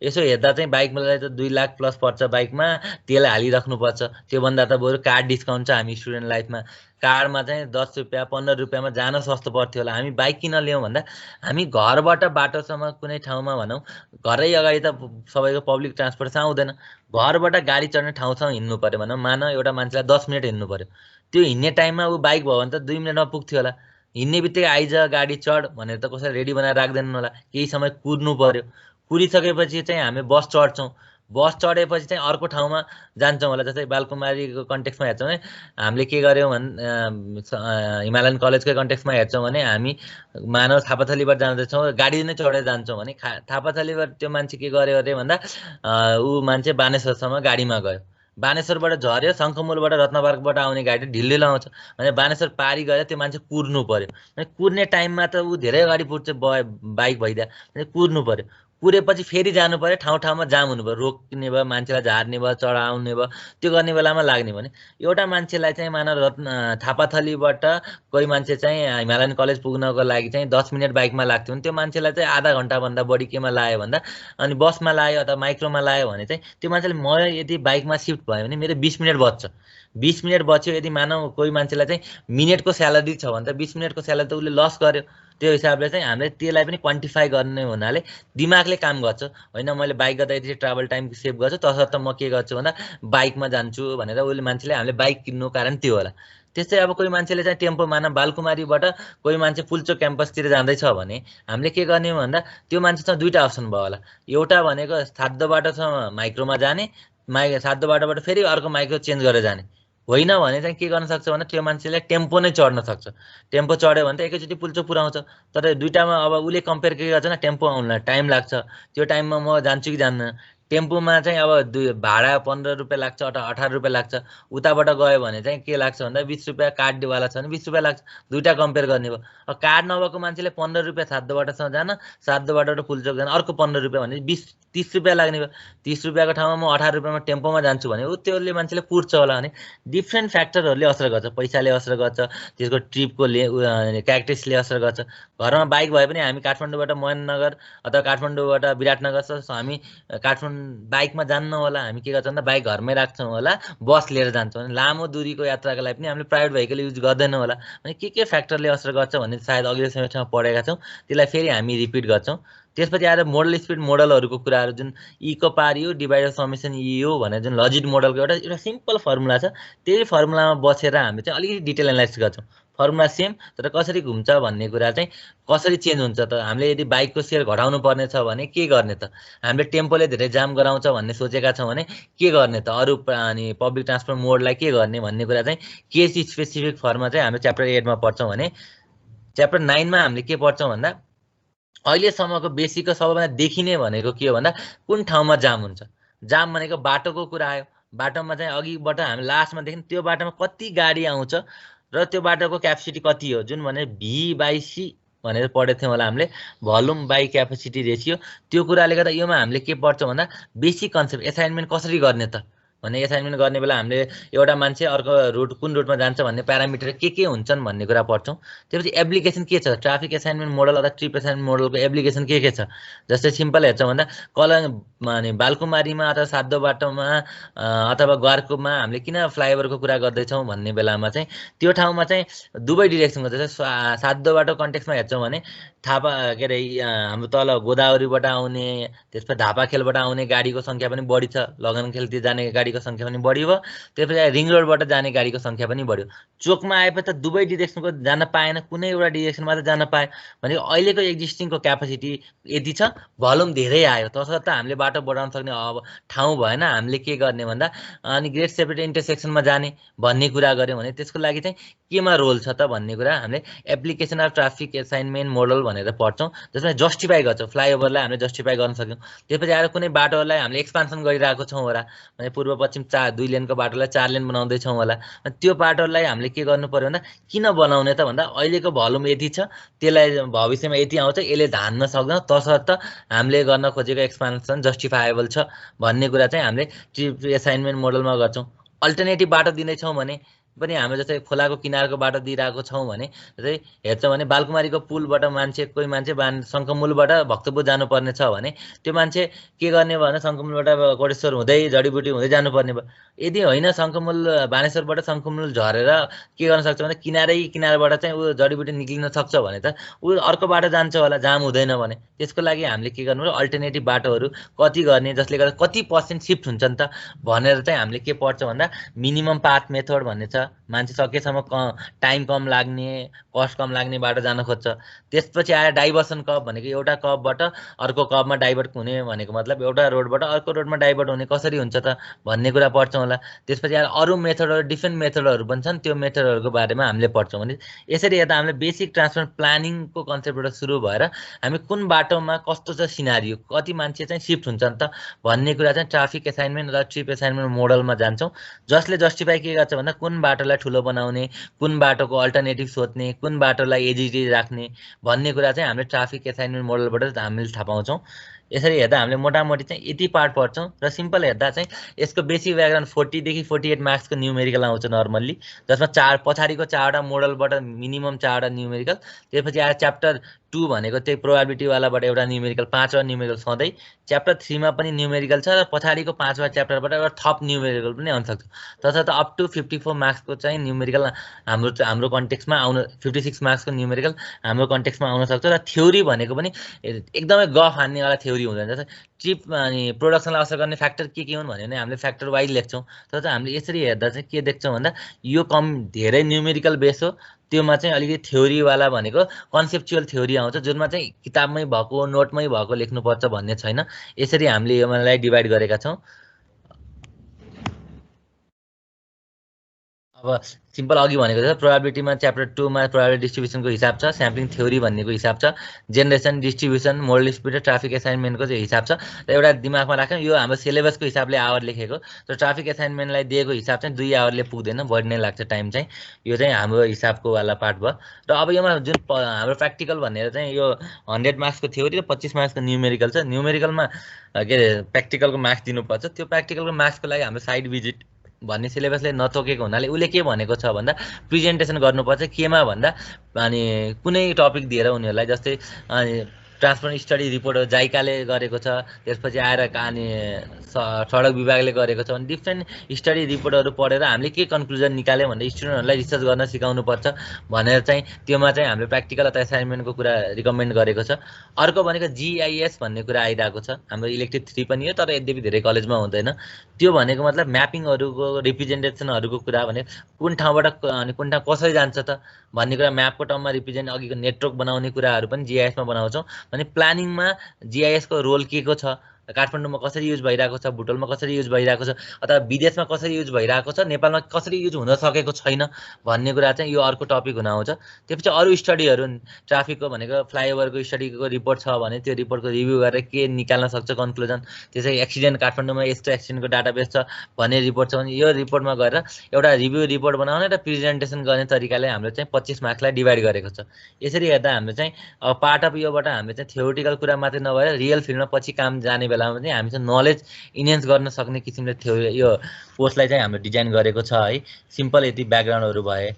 यसो हेर्दा चाहिँ बाइकलाई त 2 लाख प्लस पर्छ, बाइकमा तेल हालिराख्नुपर्छ। त्योभन्दा त बरु कार्ड डिस्काउन्ट छ हामी स्टुडेन्ट लाइफमा, कार्डमा चाहिँ 10 रुपियाँ 15 रुपियाँमा जान सस्तो पर्थ्यो होला। हामी बाइक किन लियौँ भन्दा हामी घरबाट बाटोसम्म कुनै ठाउँमा भनौँ, घरै अगाडि त सबैको पब्लिक ट्रान्सपोर्ट आउँदैन, घरबाट गाडी चढ्ने ठाउँसम्म हिँड्नु पऱ्यो भनौँ, मानव एउटा मान्छेलाई 10 मिनट हिँड्नु पऱ्यो। त्यो हिँड्ने टाइममा ऊ बाइक भयो भने त 2 मिनटमा पुग्थ्यो होला। हिँड्ने बित्तिकै आइज गाडी चढ भनेर त कसैले रेडी बनाएर राख्दैनन् होला, केही समय कुद्नु पऱ्यो। कुदिसकेपछि चाहिँ हामी बस चढ्छौँ, बस चढेपछि चाहिँ अर्को ठाउँमा जान्छौँ होला। जस्तै बालकुमारीको कन्टेक्स्टमा हेर्छौँ भने हामीले के गर्यौँ भने हिमालयन कलेजकै कन्टेक्स्टमा हेर्छौँ भने हामी मानव थापाथलीबाट जाँदैछौँ, गाडी नै चढेर जान्छौँ भने थापाथलीबाट त्यो मान्छे के गर्यो अरे भन्दा ऊ मान्छे बानेश्वरसम्म गाडीमा गयो, बानेश्वरबाट झऱ्यो, शङ्खमुलबाट रत्नपार्कबाट आउने गाडी ढिलो आउँछ भने बानेश्वर पारी गएर त्यो मान्छे कुर्नु पर्यो। कुर्ने टाइममा त ऊ धेरै अगाडि पुग्छ बाइक भइदिया, कुर्नु पर्यो। पुरेपछि फेरि जानु पर्यो, ठाउँ ठाउँमा जाम हुनु भयो, रोक्ने भयो, मान्छेलाई झार्ने भयो, चढाउने भयो, त्यो गर्ने बेलामा लाग्ने भने एउटा मान्छेलाई चाहिँ मानव थापाथलीबाट कोही मान्छे चाहिँ हिमालयन कलेज पुग्नको लागि चाहिँ 10 मिनट बाइकमा लाग्थ्यो भने त्यो मान्छेलाई चाहिँ आधा घन्टाभन्दा बढी केमा लाग्यो भन्दा अनि बसमा लाग्यो अथवा माइक्रोमा लाग्यो भने चाहिँ त्यो मान्छेले म यदि बाइकमा सिफ्ट भयो भने मेरो 20 मिनट बच्छ। 20 मिनट बच्यो, यदि मानव कोही मान्छेलाई चाहिँ मिनटको स्यालेरी छ भने त 20 मिनटको स्यालेरी त उसले लस गर्यो। त्यो हिसाबले चाहिँ हामीले त्यसलाई पनि क्वान्टिफाई गर्ने हुनाले दिमागले काम गर्छ। होइन मैले बाइक गर्दा यति ट्राभल टाइम सेभ गर्छु, तसर्थ म के गर्छु भन्दा बाइकमा जान्छु भनेर उसले मान्छेले हामीले बाइक किन्नु कारण त्यो होला। त्यस्तै अब कोही मान्छेले चाहिँ टेम्पो मानव बालकुमारीबाट कोही मान्छे पुल्चोक क्याम्पसतिर जाँदैछ भने हामीले के गर्ने भन्दा त्यो मान्छेसँग दुईवटा अप्सन भयो होला। एउटा भनेको सातो बाटोसँग माइक्रोमा जाने, सातो बाटोबाट फेरि अर्को माइक्रो चेन्ज गरेर जाने। होइन भने चाहिँ के गर्न सक्छ भने त्यो मान्छेले टेम्पो नै चढ्न सक्छ। टेम्पो चढ्यो भने त एकैचोटि पुल्चोक पुऱ्याउँछ। तर दुइटामा अब उसले कम्पेयर के गर्छ न, टेम्पो आउनलाई टाइम लाग्छ, त्यो टाइममा म जान्छु कि जान्न। टेम्पोमा चाहिँ अब भाडा 15 रुपियाँ लाग्छ, 18 रुपियाँ लाग्छ। उताबाट गयो भने चाहिँ के लाग्छ भन्दा 20 रुपियाँ काट्नेवाला छ भने 20 रुपियाँ लाग्छ। दुइटा कम्पेयर गर्ने भयो। अब कार्ड नभएको मान्छेले 15 रुपियाँ सातो बाटोसँग जान, सातो बाटोबाट पुल्चोक जान अर्को 15 रुपियाँ भने 30 रुपियाँ लाग्ने भयो। 30 रुपियाँको ठाउँमा म 18 रुपियाँमा टेम्पोमा जान्छु भने त्यसले मान्छेले पुर्छ होला भने डिफ्रेन्ट फ्याक्टरहरूले असर गर्छ। पैसाले असर गर्छ, त्यसको ट्रिपको क्यारेक्टरिस्टिक्सले असर गर्छ। घरमा बाइक भए पनि हामी काठमाडौँबाट मोहननगर अथवा काठमाडौँबाट विराटनगर हामी काठमाडौँ बाइकमा जान्न होला। हामी के गर्छौँ भन्दा बाइक घरमै राख्छौँ होला, बस लिएर जान्छौँ। अनि लामो दूरीको यात्राको लागि पनि हामीले प्राइभेट भेहिकल युज गर्दैनौँ होला। अनि के फ्याक्टरले असर गर्छ भन्ने सायद अघिल्लो सेमेस्टरमा पढेका छौँ, त्यसलाई फेरि हामी रिपिट गर्छौँ। त्यसपछि आएर मोडल स्पिड मोडलहरूको कुराहरू जुन इको पार यु डिभाइडर समेसन इयो भनेर जुन लजिट मोडलको एउटा सिम्पल फर्मुला छ, त्यही फर्मुलामा बसेर हामीले चाहिँ अलिकति डिटेल एनालाइसिस गर्छौँ। फर्मुला सेम तर कसरी घुम्छ भन्ने कुरा चाहिँ कसरी चेन्ज हुन्छ त। हामीले यदि बाइकको सेयर घटाउनु पर्ने छ भने के गर्ने त, हामीले टेम्पोले धेरै जाम गराउँछ भन्ने सोचेका छौँ भने के गर्ने त, अरू अनि पब्लिक ट्रान्सपोर्ट मोडलाई के गर्ने भन्ने कुरा चाहिँ केस स्पेसिफिक फर्ममा चाहिँ हामीले च्याप्टर 8मा पढ्छौँ भने च्याप्टर 9मा हामीले के पढ्छौँ भन्दा अहिलेसम्मको बेसिकको सबैभन्दा देखिने भनेको के हो भन्दा कुन ठाउँमा जाम हुन्छ। जाम भनेको बाटोको कुरा आयो। बाटोमा चाहिँ अघिबाट हामी लास्टमा देख्यौँ त्यो बाटोमा कति गाडी आउँछ र त्यो बाटोको क्यापेसिटी कति हो, जुन भने V/C भनेर पढेको थियौँ होला हामीले, भोल्युम बाई क्यापेसिटी रेसियो। त्यो कुराले गर्दा योमा हामीले के पढ्छौँ भन्दा बेसिक कन्सेप्ट एसाइनमेन्ट कसरी गर्ने त भने एसाइनमेन्ट गर्ने बेला हामीले एउटा मान्छे अर्को रुट कुन रुटमा जान्छ भन्ने प्यारामिटर के हुन्छन् भन्ने कुरा पढ्छौँ। त्यसपछि एप्लिकेसन के छ, ट्राफिक एसाइनमेन्ट मोडल अथवा ट्रिप एसाइनमेन्ट मोडलको एप्लिकेसन के छ। जस्तै सिम्पल हेर्छौँ भन्दा अनि बालकुमारीमा अथवा सातो बाटोमा अथवा ग्वारकोमा हामीले किन फ्लाइओभरको कुरा गर्दैछौँ भन्ने बेलामा चाहिँ त्यो ठाउँमा चाहिँ दुवै डिरेक्सनको जस्तै सातो बाटो कन्टेक्समा हेर्छौँ भने थापा के अरे हाम्रो तल गोदावरीबाट आउने त्यसपछि धापाखेलबाट आउने गाडीको सङ्ख्या पनि बढी छ, लगनखेलतिर जाने गाडीको सङ्ख्या पनि बढी भयो। त्यसपछि रिङ रोडबाट जाने गाडीको सङ्ख्या पनि बढ्यो। चोकमा आएपछि त दुवै डिरेक्सनको जान पाएन, कुनै एउटा डिरेक्सनमा त जान पायो भने अहिलेको एक्जिस्टिङको क्यापेसिटी यति छ, भोल्युम धेरै आयो, तसर्थ हामीले बाटो बढाउन सक्ने अब ठाउँ भएन। हामीले के गर्ने भन्दा अनि ग्रेट सेपरेट इन्टरसेक्सनमा जाने भन्ने कुरा गऱ्यौँ भने त्यसको लागि चाहिँ केमा रोल छ त भन्ने कुरा हामीले application of traffic assignment model भनेर पढ्छौँ, जसमा जस्टिफाई गर्छौँ। फ्लाइओभरलाई हामीले जस्टिफाई गर्न सक्यौँ। त्यसपछि आएर कुनै बाटोलाई हामीले एक्सपान्सन गरिरहेको छौँ होला भने पूर्व पश्चिम 2 लेनको बाटोलाई 4 लेन बनाउँदैछौँ होला, त्यो बाटोलाई हामीले के गर्नु पर्यो भन्दा किन बनाउने त भन्दा अहिलेको भोल्युम यति छ, त्यसलाई भविष्यमा यति आउँछ, यसले धान्न सक्दैन, तसर्थ हामीले गर्न खोजेको एक्सपान्सन जस्टिफाएबल छ भन्ने कुरा चाहिँ हामीले ट्रिप एसाइनमेन्ट मोडलमा गर्छौँ। अल्टरनेटिभ बाटो दिँदैछौँ भने पनि हामी जस्तै खोलाको किनारको बाटो दिइरहेको छौँ भने जस्तै हेर्छौँ भने बालकुमारीको पुलबाट कोही मान्छे शङ्खमूलबाट भक्तपुर जानुपर्ने छ भने त्यो मान्छे के गर्ने भने शङ्खमूलबाट कोटेश्वर हुँदै जडीबुटी हुँदै जानुपर्ने भयो। यदि होइन शङ्खमूल बानेश्वरबाट शङ्खमूल झरेर के गर्न सक्छ भने किनारबाट चाहिँ ऊ जडीबुटी निक्लिन सक्छ भने त ऊ अर्को बाटो जान्छ होला, जाम हुँदैन भने। त्यसको लागि हामीले के गर्नु अल्टरनेटिभ बाटोहरू कति गर्ने जसले गर्दा कति % सिफ्ट हुन्छ नि त भनेर चाहिँ हामीले के पढ्छौँ भन्दा मिनिमम पाथ मेथड भन्ने छ। मान्छे सकेसम्म टाइम कम लाग्ने, कस्ट कम लाग्ने बाटो जान खोज्छ। त्यसपछि आएर डाइभर्सन कर्भ भनेको एउटा कर्भबाट अर्को कर्भमा डाइभर्ट हुने भनेको मतलब एउटा रोडबाट अर्को रोडमा डाइभर्ट हुने कसरी हुन्छ त भन्ने कुरा पढ्छौँ होला। त्यसपछि आएर अरू मेथडहरू डिफ्रेन्ट मेथडहरू पनि छन्, त्यो मेथडहरूको बारेमा हामीले पढ्छौँ। भने यसरी हेर्दा हामीले बेसिक ट्रान्सपोर्ट प्लानिङको कन्सेप्टबाट सुरु भएर हामी कुन बाटोमा कस्तो छ सिनारियो, कति मान्छे चाहिँ सिफ्ट हुन्छ नि त भन्ने कुरा चाहिँ ट्राफिक एसाइनमेन्ट र ट्रिप एसाइनमेन्ट मोडलमा जान्छौँ, जसले जस्टिफाई के गर्छ भन्दा कुन बाटोलाई ठुलो बनाउने, कुन बाटोको अल्टरनेटिभ सोध्ने, कुन बाटोलाई एजिटी राख्ने भन्ने कुरा चाहिँ हामीले ट्राफिक एसाइनमेन्ट मोडलबाट हामीले थाहा पाउँछौँ। यसरी हेर्दा हामीले मोटामोटी चाहिँ यति पार्ट पढ्छौँ र सिम्पल हेर्दा चाहिँ यसको बेसिक ब्याकग्राउन्ड 40 देखि 48 मार्क्सको न्युमेरिकल आउँछ नर्मल्ली, जसमा पछाडिको 4वटा मोडलबाट मिनिमम 4वटा न्युमेरिकल, त्यसपछि आएर च्याप्टर 2 भनेको त्यही प्रोबाबिलिटीवालाबाट एउटा न्युमेरिकल, 5वटा न्युमेरिकल सधैँ। च्याप्टर 3 मा पनि न्युमेरिकल छ र पछाडिको 5वटा च्याप्टरबाट एउटा थप न्युमेरिकल पनि आउन सक्छ। तसर्थ अप टु 54 मार्क्सको चाहिँ न्युमेरिकल हाम्रो कन्टेक्स्टमा आउन, 56 मार्क्सको न्युमेरिकल हाम्रो कन्टेक्स्टमा आउन सक्छ। र थ्योरी भनेको पनि एकदमै गफ हान्नेवाला थ्योरी हुँदैन। जस्तै चिप अनि प्रोडक्सनलाई असर गर्ने फ्याक्टर के हुन् भन्यो भने हामीले फ्याक्टर वाइज लेख्छौँ। तर चाहिँ हामीले यसरी हेर्दा चाहिँ के देख्छौँ भन्दा यो धेरै न्युमेरिकल बेस हो, त्योमा चाहिँ अलिकति थ्योरीवाला भनेको कन्सेप्चुअल थ्योरी आउँछ, जुनमा चाहिँ किताबमै भएको नोटमै भएको लेख्नुपर्छ भन्ने छैन। यसरी हामीले योलाई डिभाइड गरेका छौँ। अब सिम्पल अघि भनेको छ प्रोबाबिलिटीमा च्याप्टर 2 मा प्रोबाबिलिटी डिस्ट्रिब्युसनको हिसाब छ, स्याम्पलिङ थ्योरी भन्नेको हिसाब छ, जेनेरेसन, डिस्ट्रिब्युसन, मोडल स्पिड र ट्राफिक एसाइनमेन्टको चाहिँ हिसाब छ। र एउटा दिमागमा राख्यौँ, यो हाम्रो सिलेबसको हिसाबले आवर लेखेको, तर ट्राफिक एसाइनमेन्टलाई दिएको हिसाब चाहिँ 2 आवरले पुग्दैन, बढी नै लाग्छ टाइम चाहिँ। यो चाहिँ हाम्रो हिसाबको वाला पार्ट भयो। र अब योमा जुन हाम्रो प्र्याक्टिकल भनेर चाहिँ यो 100 मार्क्सको थ्योरी र 25 मार्क्सको न्युमेरिकल छ। न्युमेरिकलमा के अरे प्र्याक्टिकलको मार्क्स दिनुपर्छ। त्यो प्र्याक्टिकलको मार्क्सको लागि हाम्रो साइड भिजिट भन्ने सिलेबसले नतोकेको हुनाले उसले के भनेको छ भन्दा प्रेजेन्टेसन गर्नुपर्छ। केमा भन्दा अनि कुनै टपिक दिएर उनीहरूलाई, जस्तै अनि ट्रान्सपोर्ट स्टडी रिपोर्ट जाइकाले गरेको छ, त्यसपछि आएर अनि सडक विभागले गरेको छ, अनि डिफ्रेन्ट स्टडी रिपोर्टहरू पढेर हामीले के कन्क्लुजन निकाल्यो भनेर स्टुडेन्टहरूलाई रिसर्च गर्न सिकाउनुपर्छ भनेर चाहिँ त्योमा चाहिँ हामीले प्र्याक्टिकल अथवा एसाइनमेन्टको कुरा रिकमेन्ड गरेको छ। अर्को भनेको GIS भन्ने कुरा आइरहेको छ। हाम्रो इलेक्टिभ 3 पनि हो, तर यद्यपि धेरै कलेजमा हुँदैन। त्यो भनेको मतलब म्यापिङहरूको रिप्रेजेन्टेसनहरूको कुरा भने कुन ठाउँबाट अनि कुन ठाउँ कसरी जान्छ त भन्ने कुरा म्यापको टर्ममा रिप्रेजेन्ट, अघिको नेटवर्क बनाउने कुराहरू पनि GISमा बनाउँछौँ। भने प्लानिङमा GIS को रोल के को छ, काठमाडौँमा कसरी युज भइरहेको छ, भुटोलमा कसरी युज भइरहेको छ, अथवा विदेशमा कसरी युज भइरहेको छ, नेपालमा कसरी युज हुन सकेको छैन भन्ने कुरा चाहिँ यो अर्को टपिक हुन आउँछ। त्यसपछि अरू स्टडीहरू, ट्राफिकको भनेको फ्लाइओभरको स्टडीको रिपोर्ट छ भने त्यो रिपोर्टको रिभ्यू गरेर के निकाल्न सक्छ कन्क्लुजन, त्यसै एक्सिडेन्ट काठमाडौँमा यस्तो एक्सिडेन्टको डाटाबेस छ भन्ने रिपोर्ट छ भने यो रिपोर्टमा गएर एउटा रिभ्यू रिपोर्ट बनाउने र प्रेजेन्टेसन गर्ने तरिकाले हामीले चाहिँ 25 मार्क्सलाई डिभाइड गरेको छ। यसरी हेर्दा हामीले चाहिँ पार्ट अफ योबाट हामीले चाहिँ थ्योरिटिकल कुरा मात्रै नभएर रियल फिल्डमा पछि काम जाने बेलामा चाहिँ हामी चाहिँ नलेज इन्हेन्स गर्न सक्ने किसिमले यो कोर्सलाई चाहिँ हामीले डिजाइन गरेको छ है। सिम्पल यति ब्याकग्राउन्डहरू भए।